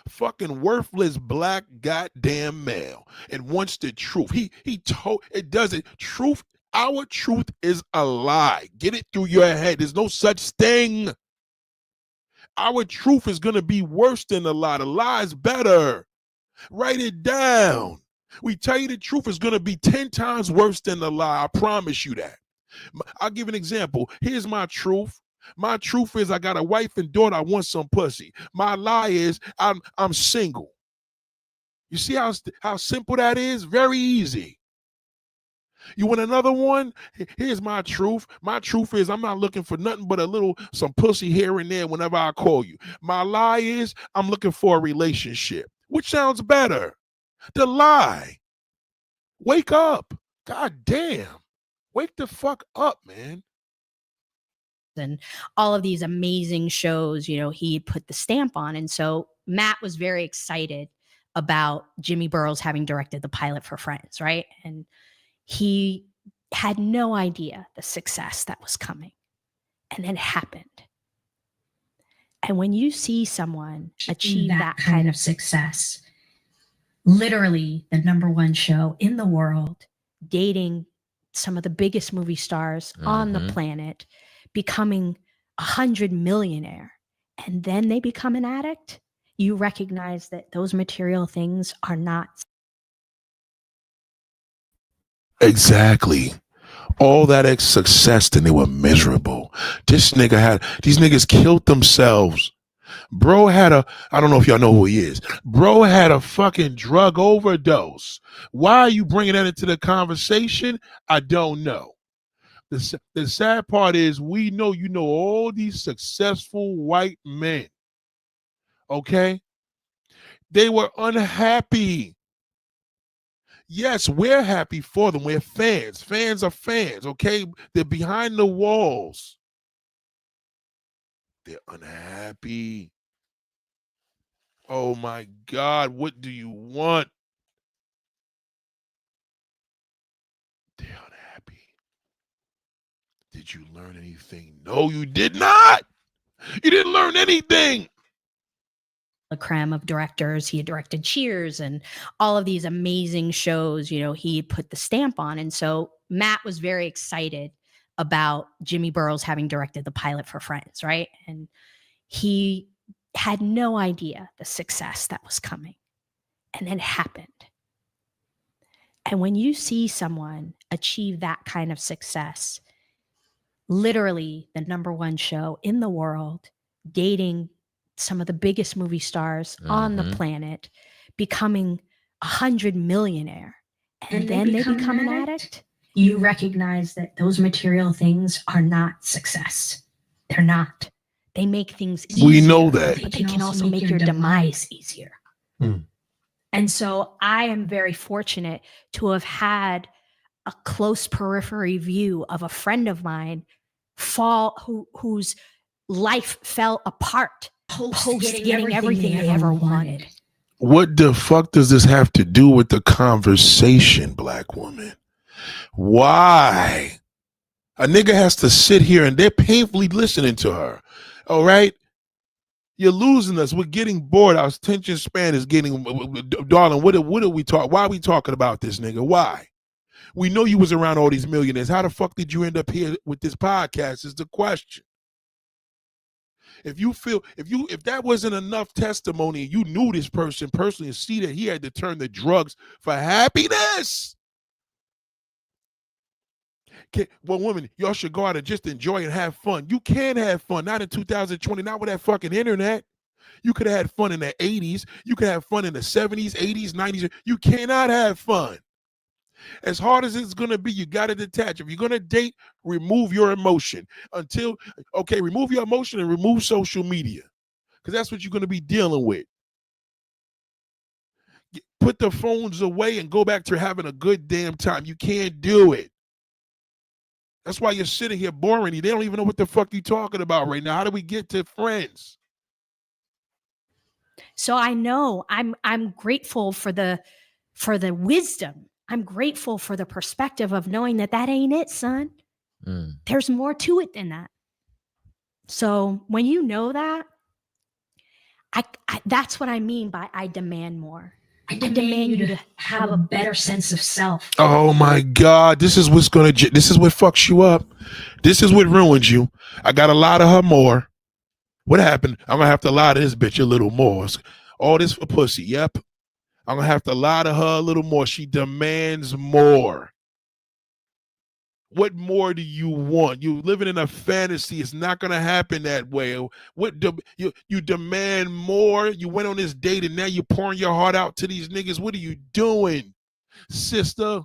Fucking worthless black goddamn male and wants the truth. He told it doesn't truth. Our truth is a lie. Get it through your head. There's no such thing. Our truth is gonna be worse than a lie. The lie's better. Write it down. We tell you the truth is gonna be 10 times worse than the lie. I promise you that. I'll give an example. Here's my truth. My truth is I got a wife and daughter. I want some pussy. My lie is I'm single. You see how simple that is? Very easy. You want another one? Here's my truth. My truth is I'm not looking for nothing but some pussy here and there whenever I call you. My lie is I'm looking for a relationship. Which sounds better? The lie. Wake up. God damn. Wake the fuck up, man. And all of these amazing shows, he put the stamp on. And so Matt was very excited about Jimmy Burrows having directed the pilot for Friends, right? And he had no idea the success that was coming. And then it happened. And when you see someone achieve that kind of success, literally the #1 show in the world, dating some of the biggest movie stars on the planet, becoming 100 millionaire, and then they become an addict, you recognize that those material things are not. Exactly. All that success, then they were miserable. These niggas killed themselves. Bro had I don't know if y'all know who he is. Bro had a fucking drug overdose. Why are you bringing that into the conversation? I don't know. The sad part is we know all these successful white men. Okay? They were unhappy. Yes, we're happy for them. We're fans. Fans are fans, okay? They're behind the walls. They're unhappy. Oh my God, what do you want? They're unhappy. Did you learn anything? No, you did not. You didn't learn anything. The creme of directors. He had directed Cheers and all of these amazing shows, he put the stamp on. And so Matt was very excited about Jimmy Burrows having directed the pilot for Friends, right? And he had no idea the success that was coming. And then it happened. And when you see someone achieve that kind of success, literally the #1 show in the world, dating some of the biggest movie stars on the planet, becoming 100 millionaire, and then they become an addict, you recognize that those material things are not success. They're not. They make things easier. We know that. But they can also make your demise easier. And so I am very fortunate to have had a close periphery view of a friend of mine whose life fell apart post getting everything they ever wanted. What the fuck does this have to do with the conversation, black woman? Why? A nigga has to sit here and they're painfully listening to her. All right? You're losing us. We're getting bored. Our attention span is getting, darling, what are we talking? Why are we talking about this, nigga? Why? We know you was around all these millionaires. How the fuck did you end up here with this podcast is the question. If that wasn't enough testimony, you knew this person personally and see that he had to turn to drugs for happiness. Well, women, y'all should go out and just enjoy and have fun. You can have fun, not in 2020, not with that fucking internet. You could have had fun in the 80s. You could have fun in the 70s, 80s, 90s. You cannot have fun. As hard as it's going to be, you got to detach. If you're going to date, remove your emotion. Remove your emotion and remove social media, because that's what you're going to be dealing with. Put the phones away and go back to having a good damn time. You can't do it. That's why you're sitting here boring. They don't even know what the fuck you're talking about right now. How do we get to Friends? So I know I'm grateful for the wisdom. I'm grateful for the perspective of knowing that ain't it, son. There's more to it than that. So when you know that, That's what I mean by I demand more. I demand you to have a better sense of self. Oh my God, this is what fucks you up. This is what ruins you. I got to lie to her more. What happened? I'm gonna have to lie to this bitch a little more. All this for pussy. Yep. I'm gonna have to lie to her a little more. She demands more. What more do you want? You living in a fantasy. It's not gonna happen that way. You demand more. You went on this date and now you're pouring your heart out to these niggas. What are you doing, sister?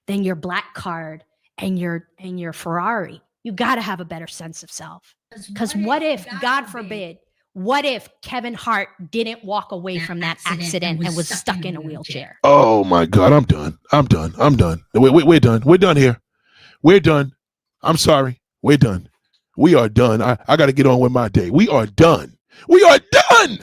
Then your black card and your Ferrari. You got to have a better sense of self. Because what if, God forbid, what if Kevin Hart didn't walk away from that accident and was stuck in a wheelchair? Oh my God, I'm done. We're done. We're done here. We're done. I'm sorry. We're done. We are done. I got to get on with my day. We are done. We are done.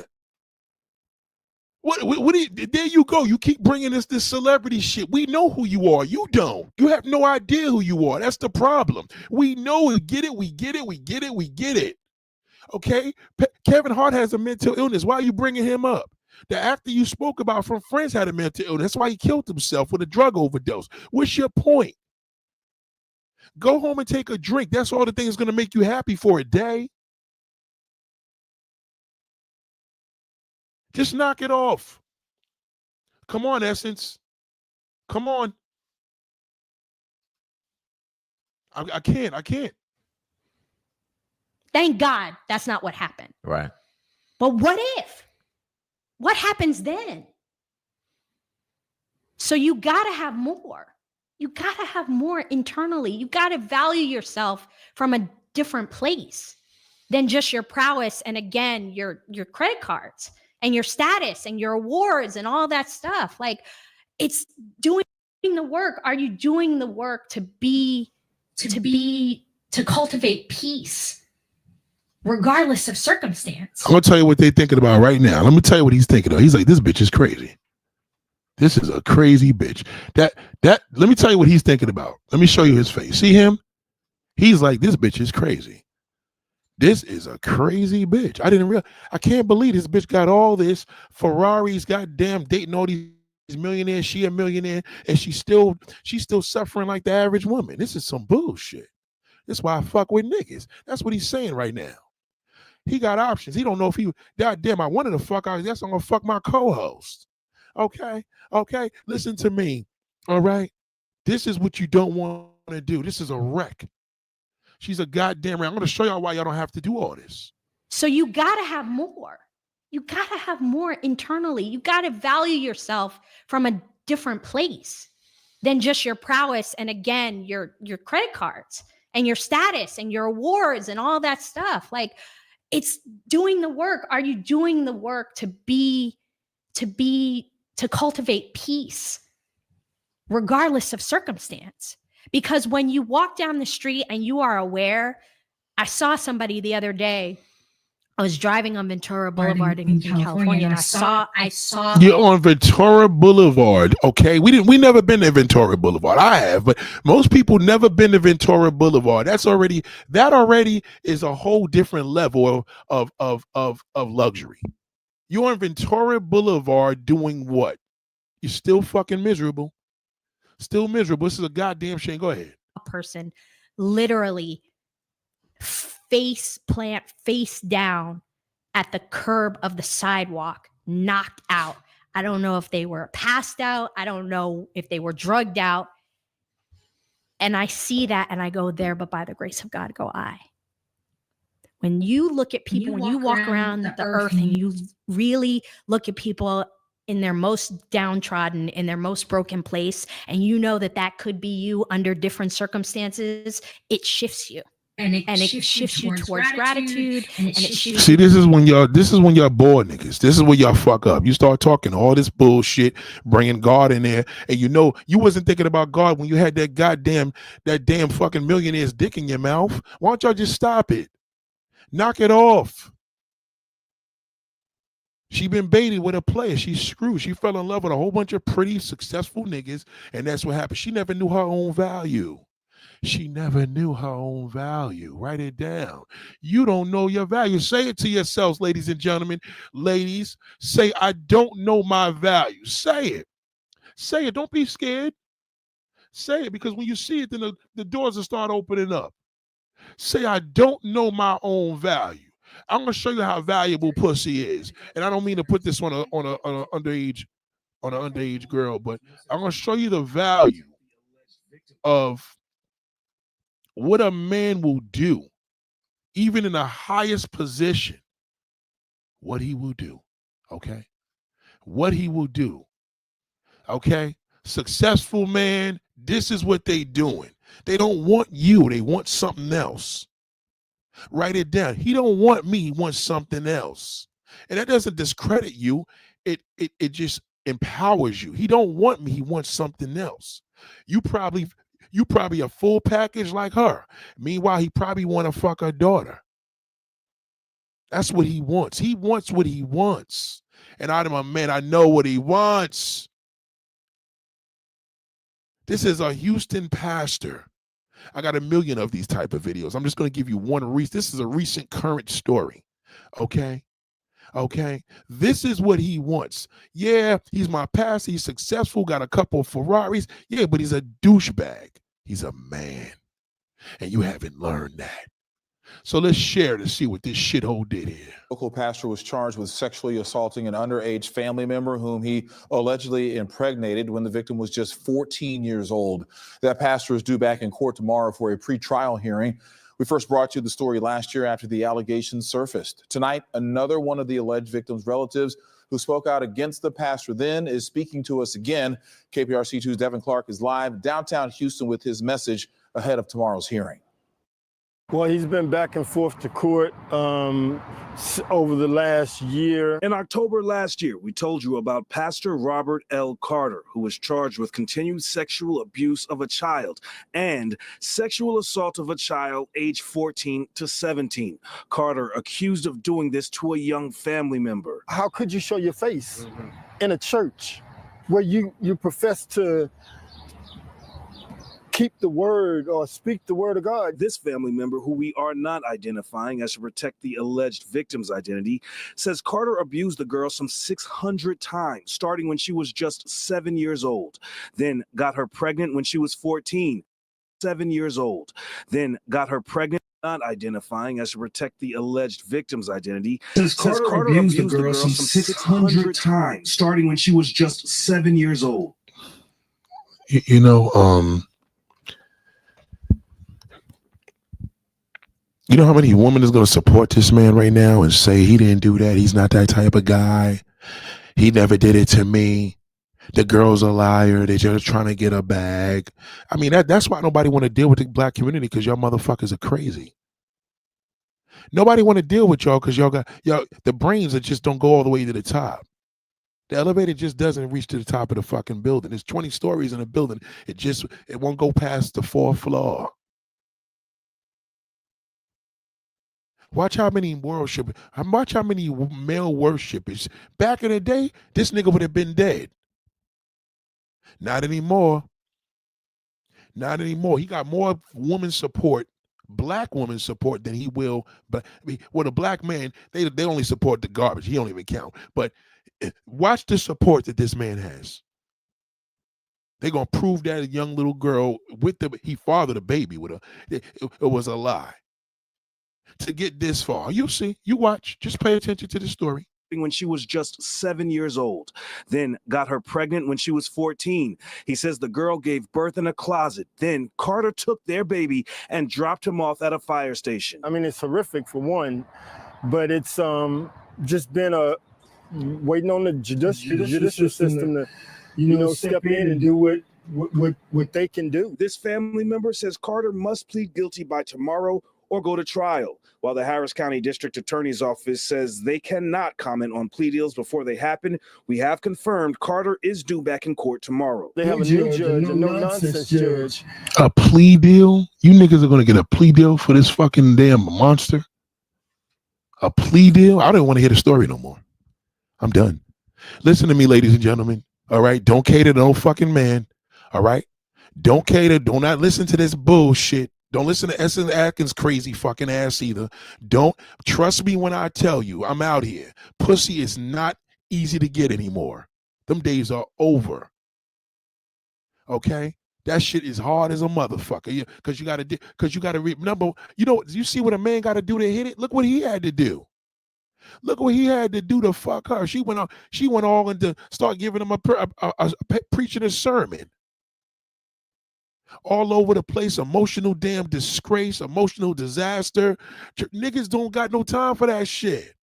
What there you go. You keep bringing us this celebrity shit. We know who you are. You don't. You have no idea who you are. That's the problem. We know. We get it. We get it. Okay? Kevin Hart has a mental illness. Why are you bringing him up? The actor you spoke about from Friends had a mental illness. That's why he killed himself with a drug overdose. What's your point? Go home and take a drink. That's all the thing that's going to make you happy for a day. Just knock it off. Come on, Essence. Come on. I can't. Thank God that's not what happened. Right. But what if? What happens then? So you got to have more. You got to have more internally. You got to value yourself from a different place than just your prowess and, again, your credit cards and your status and your awards and all that stuff. Like, it's doing the work. Are you doing the work to cultivate peace regardless of circumstance? I'm going to tell you what they're thinking about right now. Let me tell you what he's thinking of. He's like, this bitch is crazy. This is a crazy bitch. Let me tell you what he's thinking about. Let me show you his face. See him? He's like, this bitch is crazy. This is a crazy bitch. I can't believe this bitch got all this Ferraris, goddamn dating all these millionaires. She a millionaire, and she's still suffering like the average woman. This is some bullshit. This is why I fuck with niggas. That's what he's saying right now. He got options. He don't know if goddamn, I wanted to fuck out. That's I'm gonna fuck my co-host. Okay. Listen to me. All right. This is what you don't want to do. This is a wreck. She's a goddamn wreck. I'm gonna show y'all why y'all don't have to do all this. So you gotta have more. You gotta have more internally. You gotta value yourself from a different place than just your prowess and, again, your credit cards and your status and your awards and all that stuff. Like, it's doing the work. Are you doing the work to cultivate peace regardless of circumstance? Because when you walk down the street and you are aware, I saw somebody the other day. I was driving on Ventura Boulevard in California, and I saw. You're on Ventura Boulevard, okay? We never been to Ventura Boulevard. I have, but most people never been to Ventura Boulevard. That already is a whole different level of luxury. You're on Ventura Boulevard doing what? You're still fucking miserable. Still miserable. This is a goddamn shame. Go ahead. A person literally face down at the curb of the sidewalk, knocked out. I don't know if they were passed out. I don't know if they were drugged out. And I see that and I go, there, but by the grace of God go I. When you look at people, when you walk around the earth and you really look at people in their most downtrodden, in their most broken place, and you know that could be you under different circumstances, it shifts you. And it shifts you towards gratitude. See, this is when y'all bored niggas. This is where y'all fuck up. You start talking all this bullshit, bringing God in there, and you wasn't thinking about God when you had that damn fucking millionaire's dick in your mouth. Why don't y'all just stop it? Knock it off. She been baited with a player. She's screwed. She fell in love with a whole bunch of pretty, successful niggas, and that's what happened. She never knew her own value. She never knew her own value. Write it down. You don't know your value. Say it to yourselves, ladies and gentlemen. Ladies, say, I don't know my value. Say it. Say it. Don't be scared. Say it, because when you see it, then the doors will start opening up. Say, I don't know my own value. I'm gonna show you how valuable pussy is. And I don't mean to put this on an underage girl, but I'm gonna show you the value of what a man will do, even in the highest position, what he will do. Okay? What he will do. Okay? Successful man, this is what they doing. They don't want you, they want something else. Write it down. He don't want me, he wants something else. And that doesn't discredit you. It just empowers you. He don't want me, he wants something else. You probably a full package like her. Meanwhile, he probably want to fuck her daughter. That's what he wants. He wants what he wants. And I'm a man, I know what he wants. This is a Houston pastor. I got a million of these type of videos. I'm just going to give you one recent. This is a recent current story. Okay? Okay? This is what he wants. Yeah, he's my pastor. He's successful, got a couple of Ferraris. Yeah, but he's a douchebag. He's a man. And you haven't learned that. So let's share to see what this shithole did here. Local pastor was charged with sexually assaulting an underage family member whom he allegedly impregnated when the victim was just 14 years old. That pastor is due back in court tomorrow for a pre-trial hearing. We first brought you the story last year after the allegations surfaced. Tonight, another one of the alleged victim's relatives who spoke out against the pastor then is speaking to us again. KPRC2's Devin Clark is live downtown Houston with his message ahead of tomorrow's hearing. Well, he's been back and forth to court over the last year. In October last year, we told you about Pastor Robert L. Carter, who was charged with continued sexual abuse of a child and sexual assault of a child aged 14 to 17. Carter accused of doing this to a young family member. How could you show your face in a church where you profess to keep the word or speak the word of God? This family member, who we are not identifying as to protect the alleged victim's identity, says Carter abused the girl some 600 times, starting when she was just 7 years old, then got her pregnant when she was 14, 7 years old, then got her pregnant, not identifying as to protect the alleged victim's identity. Says Carter abused the girl some 600 times, starting when she was just 7 years old. You know, you know how many women is going to support this man right now and say he didn't do that? He's not that type of guy. He never did it to me. The girl's a liar. They're just trying to get a bag. I mean, that's why nobody want to deal with the black community, because y'all motherfuckers are crazy. Nobody want to deal with y'all because y'all the brains that just don't go all the way to the top. The elevator just doesn't reach to the top of the fucking building. There's 20 stories in a building. It won't go past the 4th floor. Watch how many watch how many male worshipers. Back in the day, this nigga would have been dead. Not anymore. Not anymore. He got more woman support, black woman support, than he will. But I mean, with a black man, they only support the garbage. He don't even count. But watch the support that this man has. They're gonna prove that a young little girl he fathered a baby with her. It was a lie. To get this far, you'll see. You watch. Just pay attention to the story. When she was just 7 years old, then got her pregnant when she was 14. He says the girl gave birth in a closet. Then Carter took their baby and dropped him off at a fire station. I mean, it's horrific for one, but it's just been waiting on the judicial system to step in and do what they can do. This family member says Carter must plead guilty by tomorrow or go to trial, while the Harris County District Attorney's Office says they cannot comment on plea deals before they happen. We have confirmed Carter is due back in court tomorrow. They have a new judge, a no-nonsense judge. A plea deal? You niggas are going to get a plea deal for this fucking damn monster? A plea deal? I don't want to hear the story no more. I'm done. Listen to me, ladies and gentlemen. All right? Don't cater to no fucking man. All right? Don't cater. Do not listen to this bullshit. Don't listen to Essen Atkins' crazy fucking ass either. Don't trust me when I tell you I'm out here. Pussy is not easy to get anymore. Them days are over. Okay? That shit is hard as a motherfucker. Yeah, because you gotta remember, you see what a man gotta do to hit it? Look what he had to do. Look what he had to do to fuck her. She went all into start giving him preaching a sermon. All over the place, emotional damn disgrace, emotional disaster. Niggas don't got no time for that shit.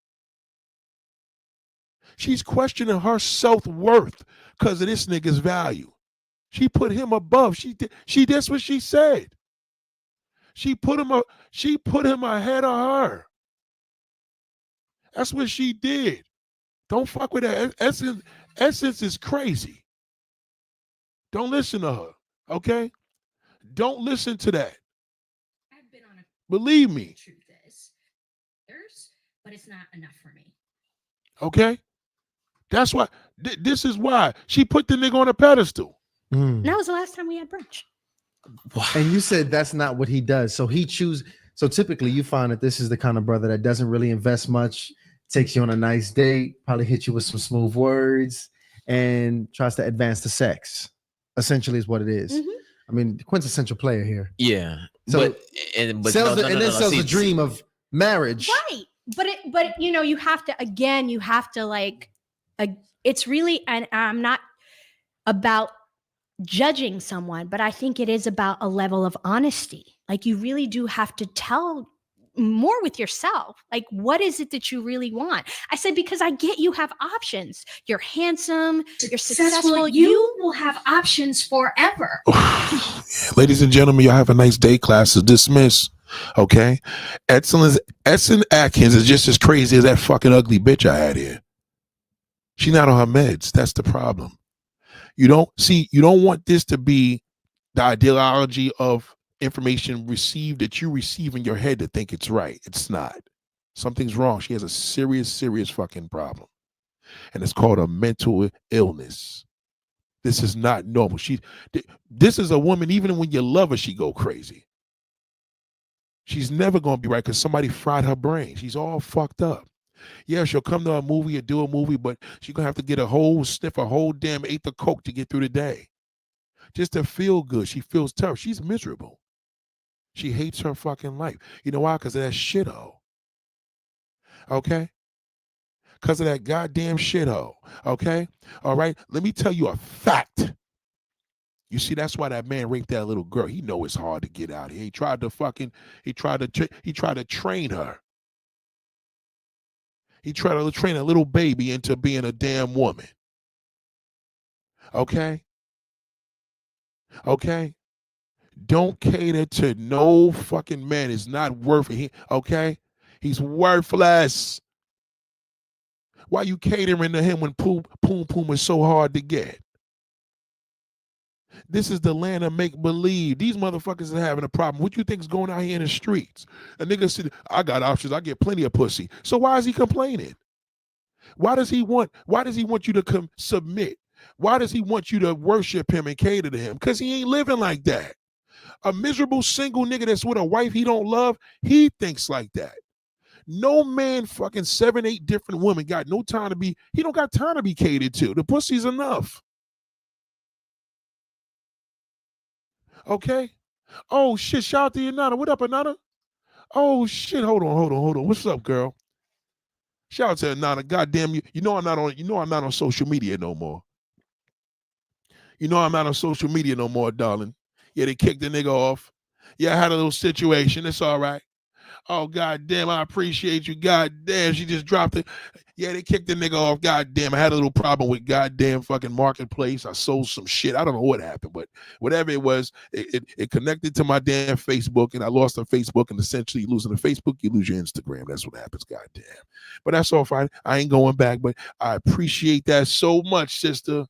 She's questioning her self-worth because of this nigga's value. She put him above. That's what she said. She put him ahead of her. That's what she did. Don't fuck with that. Essence is crazy. Don't listen to her. Okay? Don't listen to that. I've been on a Believe me. truth is, but it's not enough for me. Okay? That's why. This is why she put the nigga on a pedestal. That was the last time we had brunch. And you said that's not what he does. So so typically you find that this is the kind of brother that doesn't really invest much, takes you on a nice date, probably hit you with some smooth words, and tries to advance the sex. Essentially is what it is. Mm-hmm. I mean, the quintessential player here. Yeah. So sells See, the dream of marriage. Right. But you have to like, it's really, and I'm not about judging someone, but I think it is about a level of honesty. Like you really do have to tell more with yourself. Like, what is it that you really want? I said, because I get you have options. You're handsome, you're successful. You will have options forever. Ladies and gentlemen, y'all have a nice day. Class is dismissed. Okay? Essen Atkins is just as crazy as that fucking ugly bitch I had here. She's not on her meds. That's the problem. You don't want this to be the ideology of information received that you receive in your head to think it's right. It's not. Something's wrong. She has a serious fucking problem. And it's called a mental illness. This is not normal. This is a woman, even when you love her, she go crazy. She's never going to be right because somebody fried her brain. She's all fucked up. Yeah, she'll come to a movie or do a movie, but she's going to have to get a whole damn eighth of coke to get through the day. Just to feel good. She feels terrible. She's miserable. She hates her fucking life. You know why? Because of that shithole. Okay? Because of that goddamn shithole. Okay? All right? Let me tell you a fact. You see, that's why that man raped that little girl. He know it's hard to get out here. He tried to train her. He tried to train a little baby into being a damn woman. Okay? Okay? Don't cater to no fucking man. It's not worth it. Okay? He's worthless. Why you catering to him when Pum Pum is so hard to get? This is the land of make believe. These motherfuckers are having a problem. What you think is going out here in the streets? A nigga said, I got options. I get plenty of pussy. So why is he complaining? Why does he want you to submit? Why does he want you to worship him and cater to him? Because he ain't living like that. A miserable single nigga that's with a wife he don't love, he thinks like that. No man fucking 7, 8 different women got no time to be, he don't got time to be catered to. The pussy's enough. Okay? Oh shit, shout out to Anana. What up, Anana? Oh shit, hold on. What's up, girl? Shout out to Anana. Goddamn you. You know I'm not on social media no more. You know I'm not on social media no more, darling. Yeah, they kicked the nigga off. Yeah, I had a little situation. It's all right. Oh, goddamn, I appreciate you. Goddamn, she just dropped it. Yeah, they kicked the nigga off. Goddamn, I had a little problem with goddamn fucking marketplace. I sold some shit. I don't know what happened, but whatever it was, it connected to my damn Facebook, and I lost on Facebook. And essentially, losing the Facebook, you lose your Instagram. That's what happens. Goddamn. But that's all fine. I ain't going back, but I appreciate that so much, sister.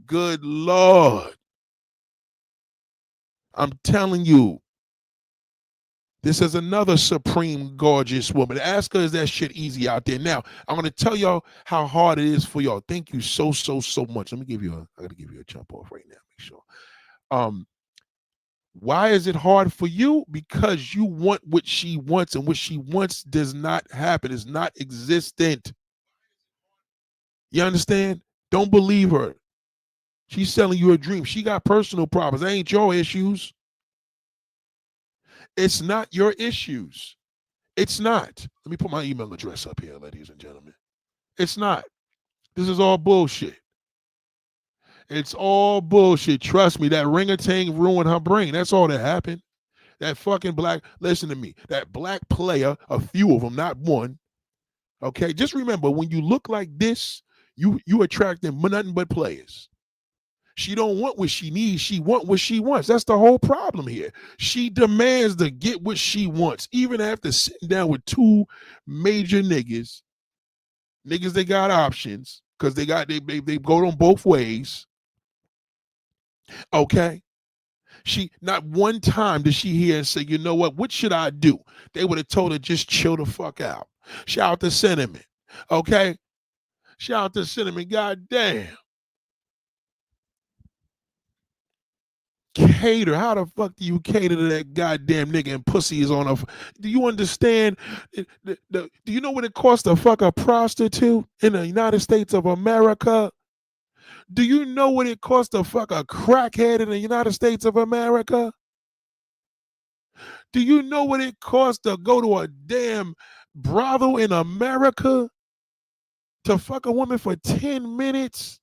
Good Lord. I'm telling you. This is another supreme gorgeous woman. Ask her, is that shit easy out there? Now, I'm going to tell y'all how hard it is for y'all. Thank you so much. I gotta give you a jump off right now. Make sure. Um, why is it hard for you? Because you want what she wants, and what she wants does not happen. It's not existent. You understand? Don't believe her. She's selling you a dream. She got personal problems. That ain't your issues. It's not your issues. It's not. Let me put my email address up here, ladies and gentlemen. It's not. This is all bullshit. It's all bullshit. Trust me, that ring-a-tang ruined her brain. That's all that happened. That fucking black, listen to me, that black player, a few of them, not one. Okay, just remember, when you look like this, you attracting nothing but players. She don't want what she needs. She want what she wants. That's the whole problem here. She demands to get what she wants, even after sitting down with two major niggas they got options because they go on both ways. Okay. She not one time did she hear and say, you know what should I do? They would have told her just chill the fuck out. Shout out to Cinnamon. Okay. Shout out to Cinnamon. God damn. Cater. How the fuck do you cater to that goddamn nigga and pussy is on a... Do you understand? Do you know what it costs to fuck a prostitute in the United States of America? Do you know what it costs to fuck a crackhead in the United States of America? Do you know what it costs to go to a damn brothel in America to fuck a woman for 10 minutes?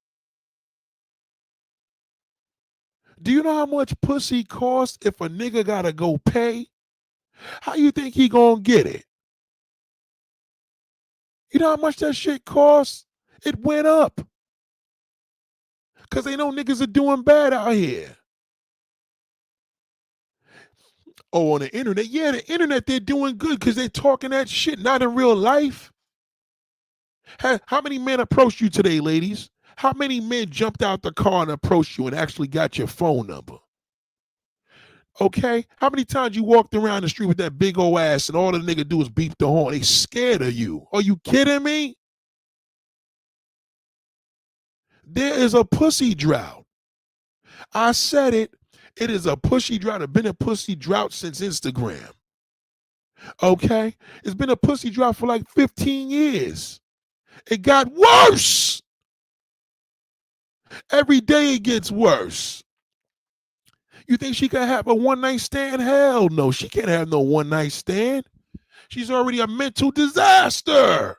Do you know how much pussy costs if a nigga gotta go pay? How you think he gonna get it? You know how much that shit costs? It went up. Because they know niggas are doing bad out here. Oh, on the internet? Yeah, the internet, they're doing good because they're talking that shit, not in real life. How many men approached you today, ladies? How many men jumped out the car and approached you and actually got your phone number? Okay? How many times you walked around the street with that big old ass and all the nigga do is beep the horn? They scared of you. Are you kidding me? There is a pussy drought. I said it. It is a pussy drought. It's been a pussy drought since Instagram. Okay? It's been a pussy drought for like 15 years. It got worse. Every day it gets worse. You think she can have a one-night stand? Hell no. She can't have no one-night stand. She's already a mental disaster.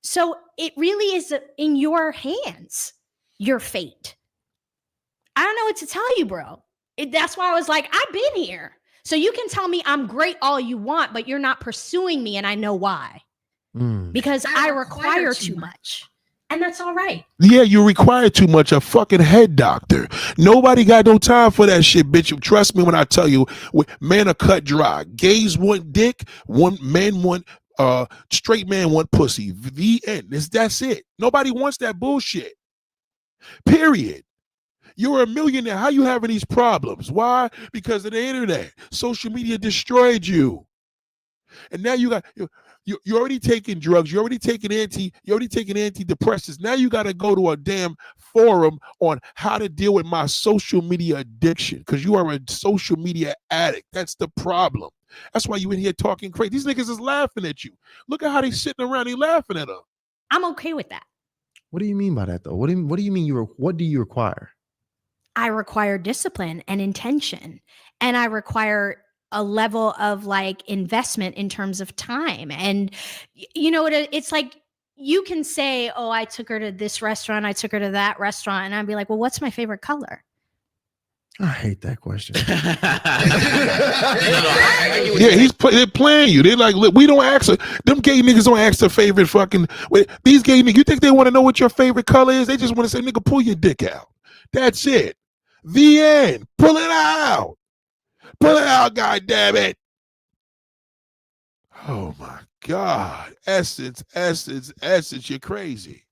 So it really is in your hands, your fate. I don't know what to tell you, bro. That's why I was like, I've been here. So you can tell me I'm great all you want, but you're not pursuing me, and I know why. Because I require too much. And that's all right. Yeah, you require too much. A fucking head doctor. Nobody got no time for that shit, bitch. Trust me when I tell you, men are cut dry. Gays want dick. Men want straight man want pussy. The end. That's it. Nobody wants that bullshit. Period. You're a millionaire. How you having these problems? Why? Because of the internet. Social media destroyed you. And now you're already taking drugs. You're already taking antidepressants. Now you got to go to a damn forum on how to deal with my social media addiction because you are a social media addict. That's the problem. That's why you in here talking crazy. These niggas is laughing at you. Look at how they sitting around. They laughing at her. I'm okay with that. What do you mean by that, though? What do you mean what do you require? I require discipline and intention, and I require a level of like investment in terms of time. And you know what? It's like you can say, oh, I took her to this restaurant, I took her to that restaurant, and I'd be like, well, what's my favorite color? I hate that question. Yeah, they're playing you. They're like, look, we don't ask her. Them gay niggas don't ask their favorite fucking. These gay niggas, you think they want to know what your favorite color is? They just want to say, nigga, pull your dick out. That's it. The end. Pull it out. Pull it out, goddammit. Oh my God. Essence. You're crazy.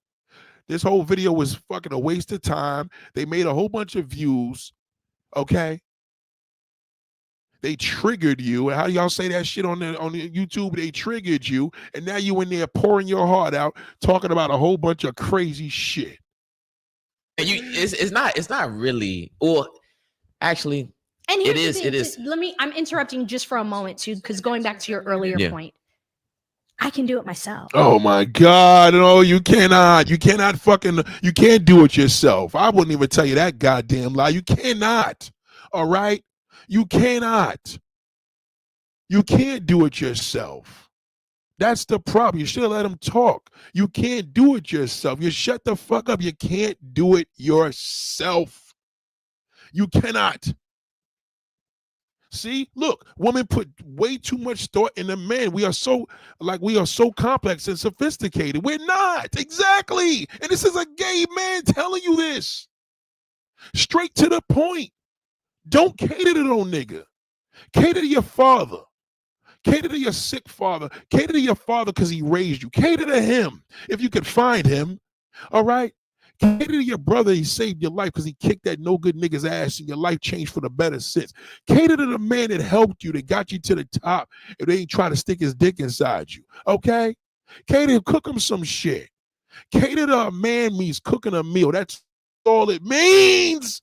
This whole video was fucking a waste of time. They made a whole bunch of views. Okay. They triggered you. How do y'all say that shit on the YouTube? They triggered you. And now you in there pouring your heart out, talking about a whole bunch of crazy shit. it's not really, or actually, And it here's the is. thing, I'm interrupting just for a moment too, because going back to your earlier Yeah. point, I can do it myself. Oh my God! No, you cannot. You cannot fucking. You can't do it yourself. I wouldn't even tell you that goddamn lie. You cannot. All right. You cannot. You can't do it yourself. That's the problem. You should have let him talk. You can't do it yourself. You shut the fuck up. You can't do it yourself. You cannot. See, look, women put way too much thought in the man. We are so complex and sophisticated. We're not. Exactly. And this is a gay man telling you this. Straight to the point. Don't cater to no nigga. Cater to your father. Cater to your sick father. Cater to your father because he raised you. Cater to him if you could find him. All right? Cater to your brother. He saved your life because he kicked that no good nigga's ass and your life changed for the better since. Cater to the man that helped you, that got you to the top, if they ain't trying to stick his dick inside you. Okay? Cater, cook him some shit. Cater to a man means cooking a meal. That's all it means.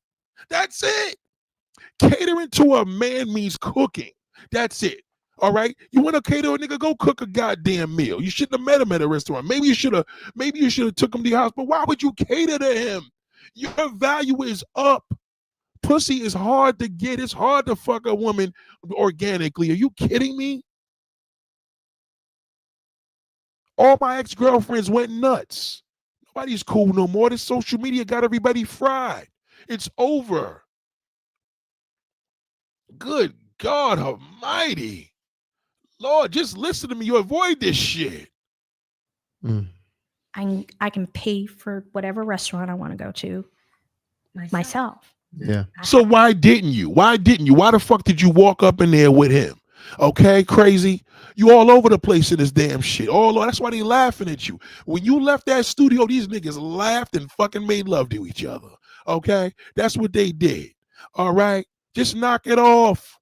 That's it. Catering to a man means cooking. That's it. All right. You want to cater a nigga? Go cook a goddamn meal. You shouldn't have met him at a restaurant. Maybe you should have took him to your house. But why would you cater to him? Your value is up. Pussy is hard to get. It's hard to fuck a woman organically. Are you kidding me? All my ex-girlfriends went nuts. Nobody's cool no more. This social media got everybody fried. It's over. Good God Almighty. Lord, just listen to me. You avoid this shit. I can pay for whatever restaurant I want to go to myself. Yeah. So why didn't you? Why didn't you? Why the fuck did you walk up in there with him? Okay, crazy. You all over the place in this damn shit. That's why they laughing at you. When you left that studio, these niggas laughed and fucking made love to each other. Okay? That's what they did. All right? Just knock it off.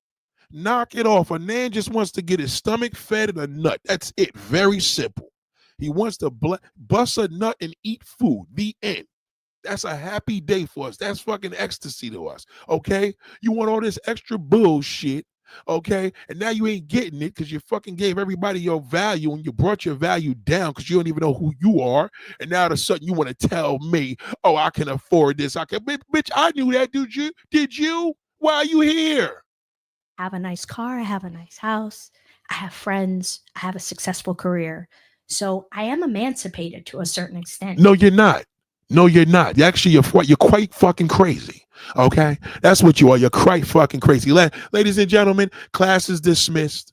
Knock it off. A man just wants to get his stomach fed and a nut. That's it. Very simple. He wants to bust a nut and eat food. The end. That's a happy day for us. That's fucking ecstasy to us. Okay? You want all this extra bullshit. Okay? And now you ain't getting it because you fucking gave everybody your value and you brought your value down because you don't even know who you are. And now all of a sudden you want to tell me, oh, I can afford this. I can. Bitch, I knew that. Did you? Why are you here? I have a nice car. I have a nice house. I have friends. I have a successful career. So I am emancipated to a certain extent. No, you're not. No, you're not. You're quite fucking crazy. Okay? That's what you are. You're quite fucking crazy. Ladies and gentlemen, class is dismissed.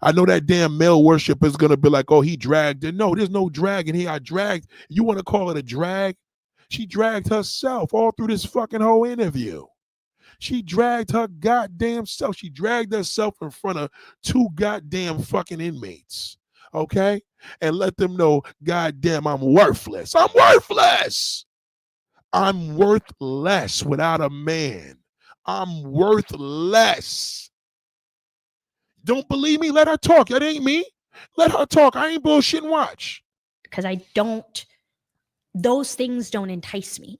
I know that damn male worship is going to be like, oh, he dragged it. No, there's no drag in here. I dragged. You want to call it a drag? She dragged herself all through this fucking whole interview. She dragged her goddamn self. She dragged herself in front of two goddamn fucking inmates. Okay? And let them know, goddamn, I'm worthless. I'm worthless. I'm worthless without a man. I'm worthless. Don't believe me? Let her talk. That ain't me. Let her talk. I ain't bullshitting. Watch. Because those things don't entice me.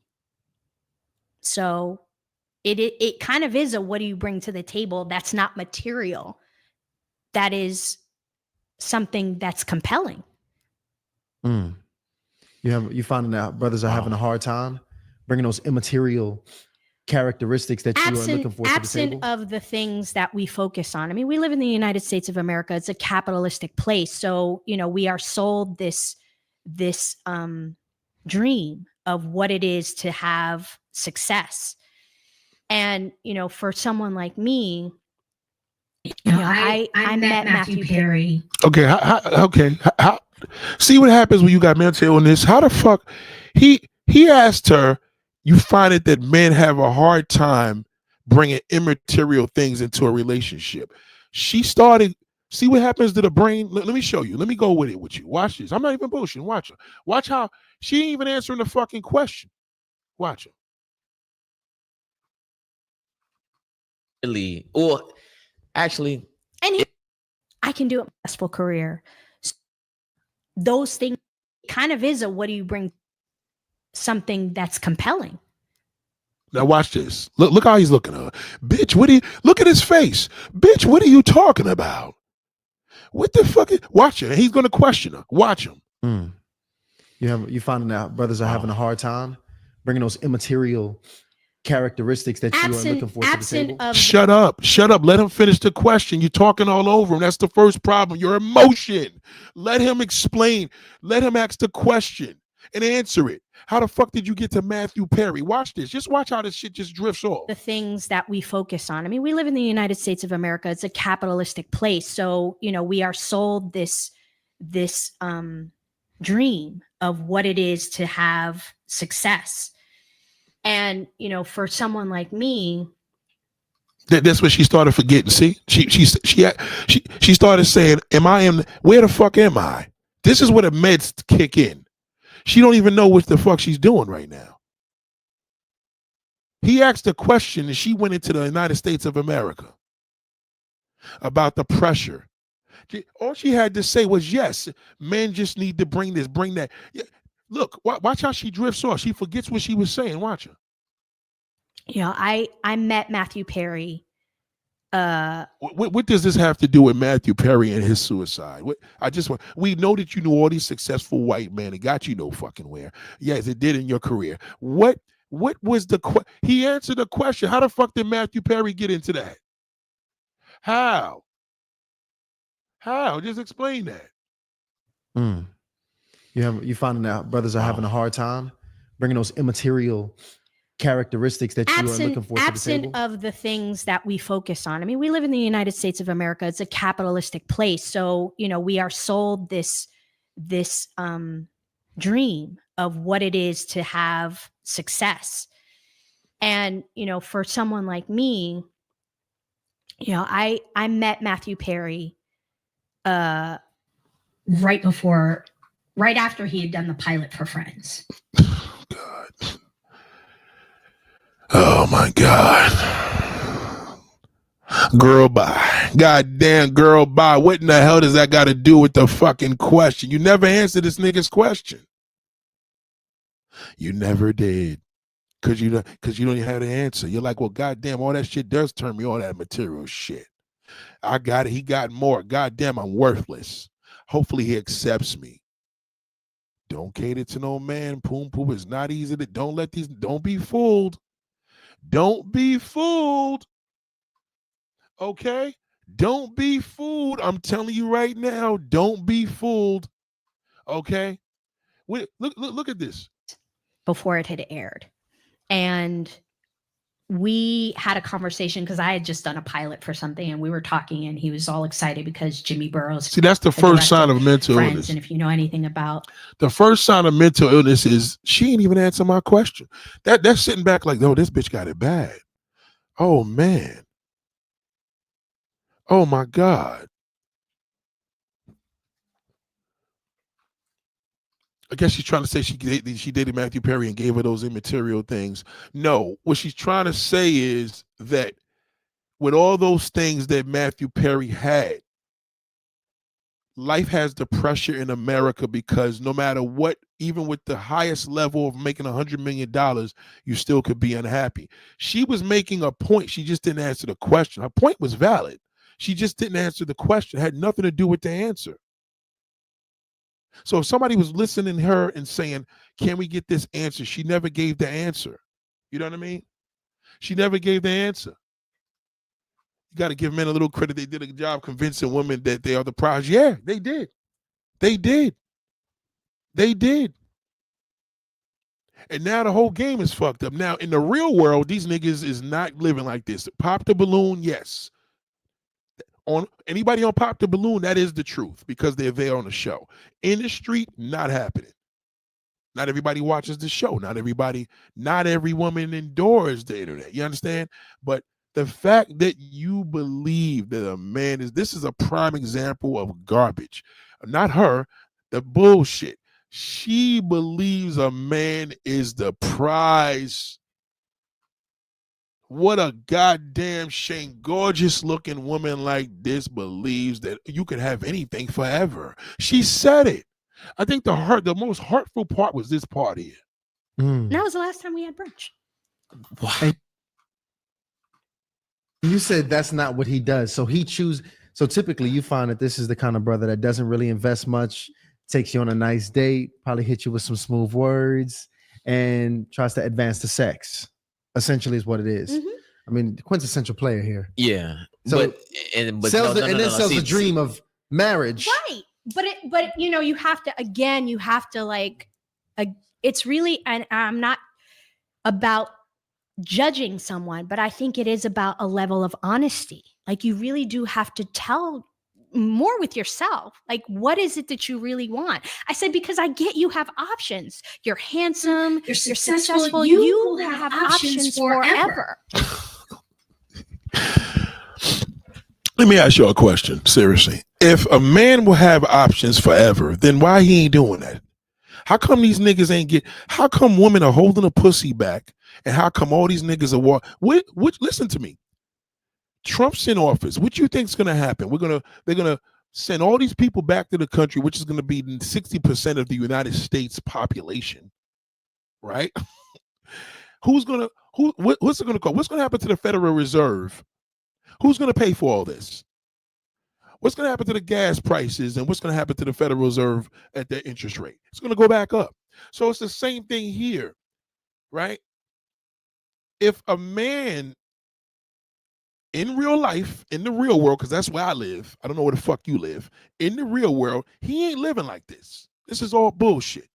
So it kind of is a what do you bring to the table that's not material. That is something that's compelling. You finding that brothers are having a hard time bringing those immaterial characteristics that you are looking for to the absent table? of the things that we focus on. I mean, we live in the United States of America. It's a capitalistic place. So, we are sold this dream of what it is to have success. And, for someone like me, I met Matthew Perry. Okay, how see what happens when you got mental illness? How the fuck he asked her, you find it that men have a hard time bringing immaterial things into a relationship. She started, see what happens to the brain? Let me show you. Let me go with it with you. Watch this. I'm not even bullshitting. Watch her. Watch how she ain't even answering the fucking question. Watch her. Really, or actually, and I can do a successful career. So those things kind of is a what do you bring something that's compelling. Now watch this. Look how he's looking at her. Bitch, what do you look at his face? Bitch, what are you talking about? What the fuck? Watch it. He's gonna question her. Watch him. You finding out brothers are having a hard time bringing those immaterial characteristics that you are looking for to the table. Shut up. Shut up. Let him finish the question. You're talking all over him. That's the first problem. Your emotion. Let him explain. Let him ask the question and answer it. How the fuck did you get to Matthew Perry? Watch this. Just watch how this shit just drifts off. The things that we focus on. I mean, we live in the United States of America. It's a capitalistic place. So, we are sold this dream of what it is to have success. And, for someone like me, that's what she started forgetting. See, she started saying, where the fuck am I? This is where the meds kick in. She don't even know what the fuck she's doing right now. He asked a question and she went into the United States of America about the pressure. All she had to say was, yes, men just need to bring this, bring that. Yeah. Look, watch how she drifts off. She forgets what she was saying. Watch her. I met Matthew Perry. What does this have to do with Matthew Perry and his suicide? We know that you knew all these successful white men. It got you no fucking where. Yes, it did in your career. What was he answered the question. How the fuck did Matthew Perry get into that? How? Just explain that. You finding out brothers are having a hard time bringing those immaterial characteristics that you are looking for to the absent table? of the things that we focus on. I mean, we live in the United States of America. It's a capitalistic place. So, we are sold this dream of what it is to have success. And, for someone like me, I met Matthew Perry right after he had done the pilot for Friends. God. Oh my God. Girl, bye. Goddamn, girl, bye. What in the hell does that got to do with the fucking question? You never answered this nigga's question. You never did. Cause you don't have the answer. You're like, well, goddamn, all that shit does turn me on, that material shit. I got it. He got more. Goddamn, I'm worthless. Hopefully he accepts me. Don't cater to no man. Pum Pum is not easy to. Don't be fooled. Don't be fooled. Okay? Don't be fooled. I'm telling you right now, don't be fooled. Okay? Look at this. Before it had aired. And we had a conversation because I had just done a pilot for something and we were talking and he was all excited because Jimmy Burrows. See, that's the first sign of mental Friends, illness. And if you know anything about the first sign of mental illness is she ain't even answer my question. That's sitting back like, oh, this bitch got it bad. Oh man. Oh my God. I guess she's trying to say she dated Matthew Perry and gave her those immaterial things. No, what she's trying to say is that with all those things that Matthew Perry had, life has the pressure in America because no matter what, even with the highest level of making $100 million, you still could be unhappy. She was making a point. She just didn't answer the question. Her point was valid. She just didn't answer the question. It had nothing to do with the answer. So if somebody was listening to her and saying, can we get this answer? She never gave the answer. You know what I mean? She never gave the answer. You got to give men a little credit. They did a job convincing women that they are the prize. Yeah, they did. They did. They did. And now the whole game is fucked up. Now, in the real world, these niggas is not living like this. Pop the balloon, yes. On anybody on Pop the Balloon, that is the truth because they're there on the show. In the street, not happening. Not everybody watches the show. Not every woman endures the internet. You understand? But the fact that you believe that a man this is a prime example of garbage. Not her, the bullshit. She believes a man is the prize. What a goddamn shame. Gorgeous looking woman like this believes that you can have anything forever. She said it. I think the most hurtful part was this part here. And that was the last time we had brunch. And you said that's not what he does. So so typically you find that this is the kind of brother that doesn't really invest much, takes you on a nice date, probably hit you with some smooth words, and tries to advance the sex. Essentially is what it is. Mhm. I mean, the quintessential player here. Yeah, So but sells no, and then sells see, the dream of marriage. Right. But you have to like, it's really, and I'm not about judging someone, but I think it is about a level of honesty. Like, you really do have to tell more with yourself. Like, what is it that you really want? I said, because I get you have options. You're handsome, You're successful. You You will will have have options options forever. Let me ask you a question, seriously. If a man will have options forever, then why he ain't doing that? How come these niggas ain't how come women are holding a pussy back, and how come all these niggas are listen to me. Trump's in office. What you think's gonna happen? They're gonna send all these people back to the country, which is gonna be 60% of the United States population, right? What's it gonna call? What's gonna happen to the Federal Reserve? Who's gonna pay for all this? What's going to happen to the gas prices, and what's going to happen to the Federal Reserve at their interest rate? It's going to go back up. So it's the same thing here, right? If a man in real life, in the real world, because that's where I live, I don't know where the fuck you live, in the real world, he ain't living like this. This is all bullshit,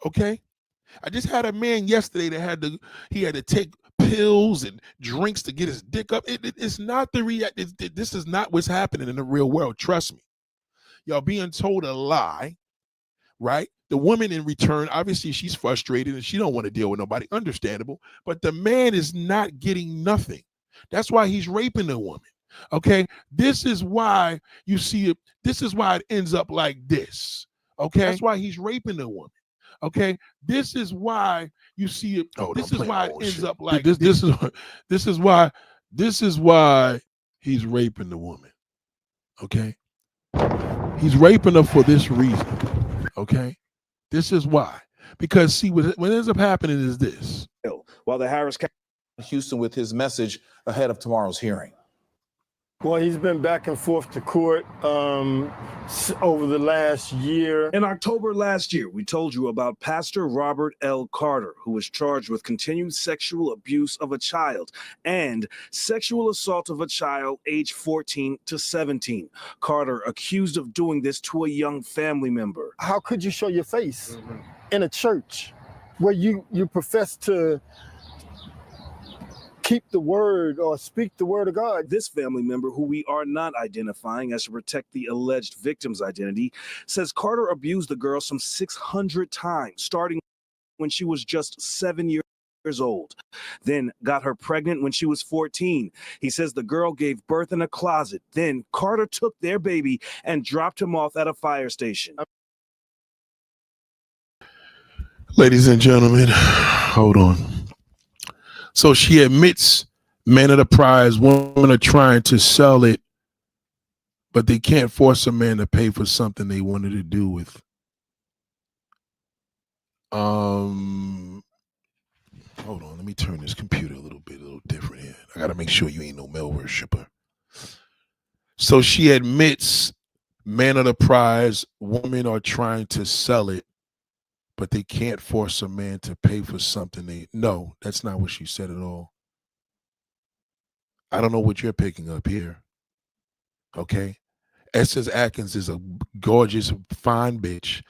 okay? I just had a man yesterday that he had to take pills and drinks to get his dick up. It's not this is not what's happening in the real world. Trust me. Y'all being told a lie, right? The woman in return, obviously she's frustrated and she don't want to deal with nobody. Understandable. But the man is not getting nothing. That's why he's raping the woman. Okay. This is why you see it. This is why it ends up like this. Okay. That's why he's raping the woman. Okay. This is why you see it. Oh, this is why it ends up like this. This is why he's raping the woman. Okay. He's raping her for this reason. Okay. This is why. Because see, what ends up happening is this. While the Harris County Houston with his message ahead of tomorrow's hearing. Well, he's been back and forth to court over the last year. In October last year, we told you about Pastor Robert L. Carter, who was charged with continued sexual abuse of a child and sexual assault of a child aged 14 to 17. Carter accused of doing this to a young family member. How could you show your face in a church where you profess to keep the word or speak the word of God? This family member, who we are not identifying as to protect the alleged victim's identity, says Carter abused the girl some 600 times, starting when she was just 7 years old, then got her pregnant when she was 14. He says the girl gave birth in a closet. Then Carter took their baby and dropped him off at a fire station. Ladies and gentlemen, hold on. So she admits men of the prize, women are trying to sell it, but they can't force a man to pay for something they wanted to do with. Hold on, let me turn this computer a little different here. I gotta make sure you ain't no male worshiper. So she admits men of the prize, women are trying to sell it, but they can't force a man to pay for something no, that's not what she said at all. I don't know what you're picking up here. Okay. Essence Atkins is a gorgeous, fine bitch.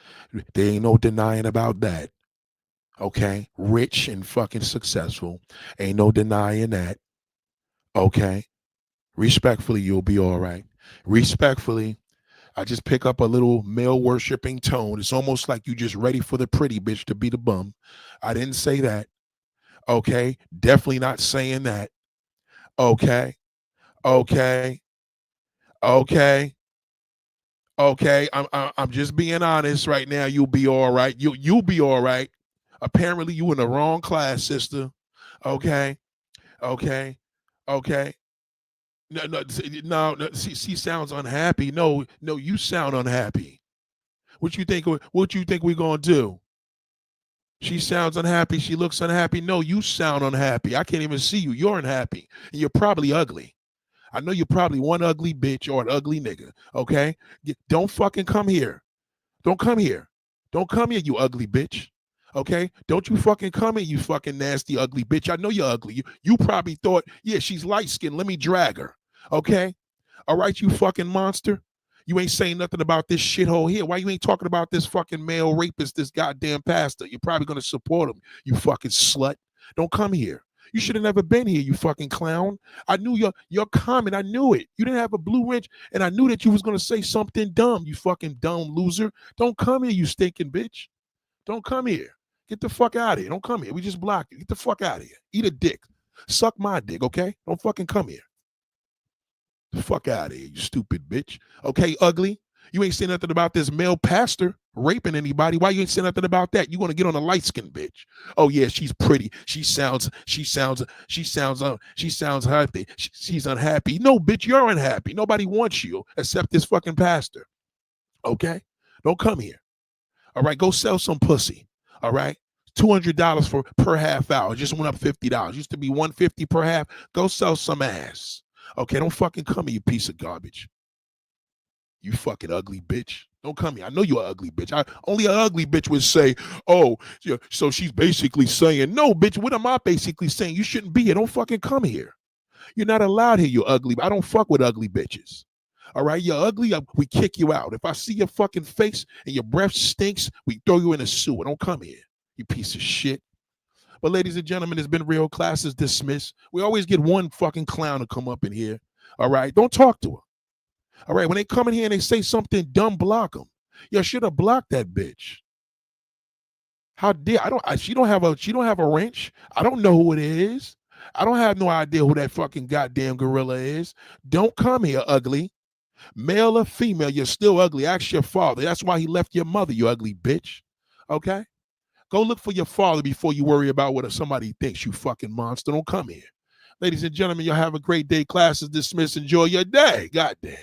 There ain't no denying about that. Okay. Rich and fucking successful. Ain't no denying that. Okay. Respectfully, you'll be all right. Respectfully, I just pick up a little male worshiping tone. It's almost like you just ready for the pretty bitch to be the bum. I didn't say that. Okay. Definitely not saying that. Okay. Okay. Okay. Okay. I'm just being honest right now. You'll be all right. You'll be all right. Apparently you in the wrong class, sister. Okay. Okay. Okay. No. She sounds unhappy. No, you sound unhappy. What you think we're gonna do? She sounds unhappy. She looks unhappy. No, you sound unhappy. I can't even see you. You're unhappy. And you're probably ugly. I know you're probably one ugly bitch or an ugly nigga. Okay? Don't fucking come here. Don't come here. Don't come here, you ugly bitch. Okay? Don't you fucking come here, you fucking nasty, ugly bitch. I know you're ugly. You probably thought, yeah, she's light skinned. Let me drag her. Okay? All right, you fucking monster. You ain't saying nothing about this shithole here. Why you ain't talking about this fucking male rapist, this goddamn pastor? You're probably going to support him, you fucking slut. Don't come here. You should have never been here, you fucking clown. I knew your comment. I knew it. You didn't have a blue wrench, and I knew that you was going to say something dumb, you fucking dumb loser. Don't come here, you stinking bitch. Don't come here. Get the fuck out of here. Don't come here. We just blocked you. Get the fuck out of here. Eat a dick. Suck my dick, okay? Don't fucking come here. The fuck out of here, you stupid bitch. Okay, ugly. You ain't saying nothing about this male pastor raping anybody. Why you ain't saying nothing about that? You want to get on a light-skinned bitch. Oh yeah, she's pretty. She sounds happy. She's unhappy. No, bitch, you're unhappy. Nobody wants you except this fucking pastor. Okay? Don't come here. All right, go sell some pussy. All right? $200 per half hour. Just went up $50. Used to be $150 per half. Go sell some ass. Okay, don't fucking come here, you piece of garbage. You fucking ugly bitch. Don't come here. I know you're an ugly bitch. Only an ugly bitch would say, oh, yeah, so she's basically saying, no, bitch, what am I basically saying? You shouldn't be here. Don't fucking come here. You're not allowed here, you ugly. I don't fuck with ugly bitches. All right, you're ugly, we kick you out. If I see your fucking face and your breath stinks, we throw you in a sewer. Don't come here, you piece of shit. But ladies and gentlemen, it's been real. Class is dismissed. We always get one fucking clown to come up in here. All right, don't talk to her. All right, when they come in here and they say something dumb, block them. You should have blocked that bitch. How dare she don't have a wrench. I don't know who it is. I don't have no idea who that fucking goddamn gorilla is. Don't come here, ugly. Male or female, you're still ugly. Ask your father. That's why he left your mother, you ugly bitch. Okay? Go look for your father before you worry about what somebody thinks, you fucking monster. Don't come here. Ladies and gentlemen, y'all have a great day. Class is dismissed. Enjoy your day. Goddamn.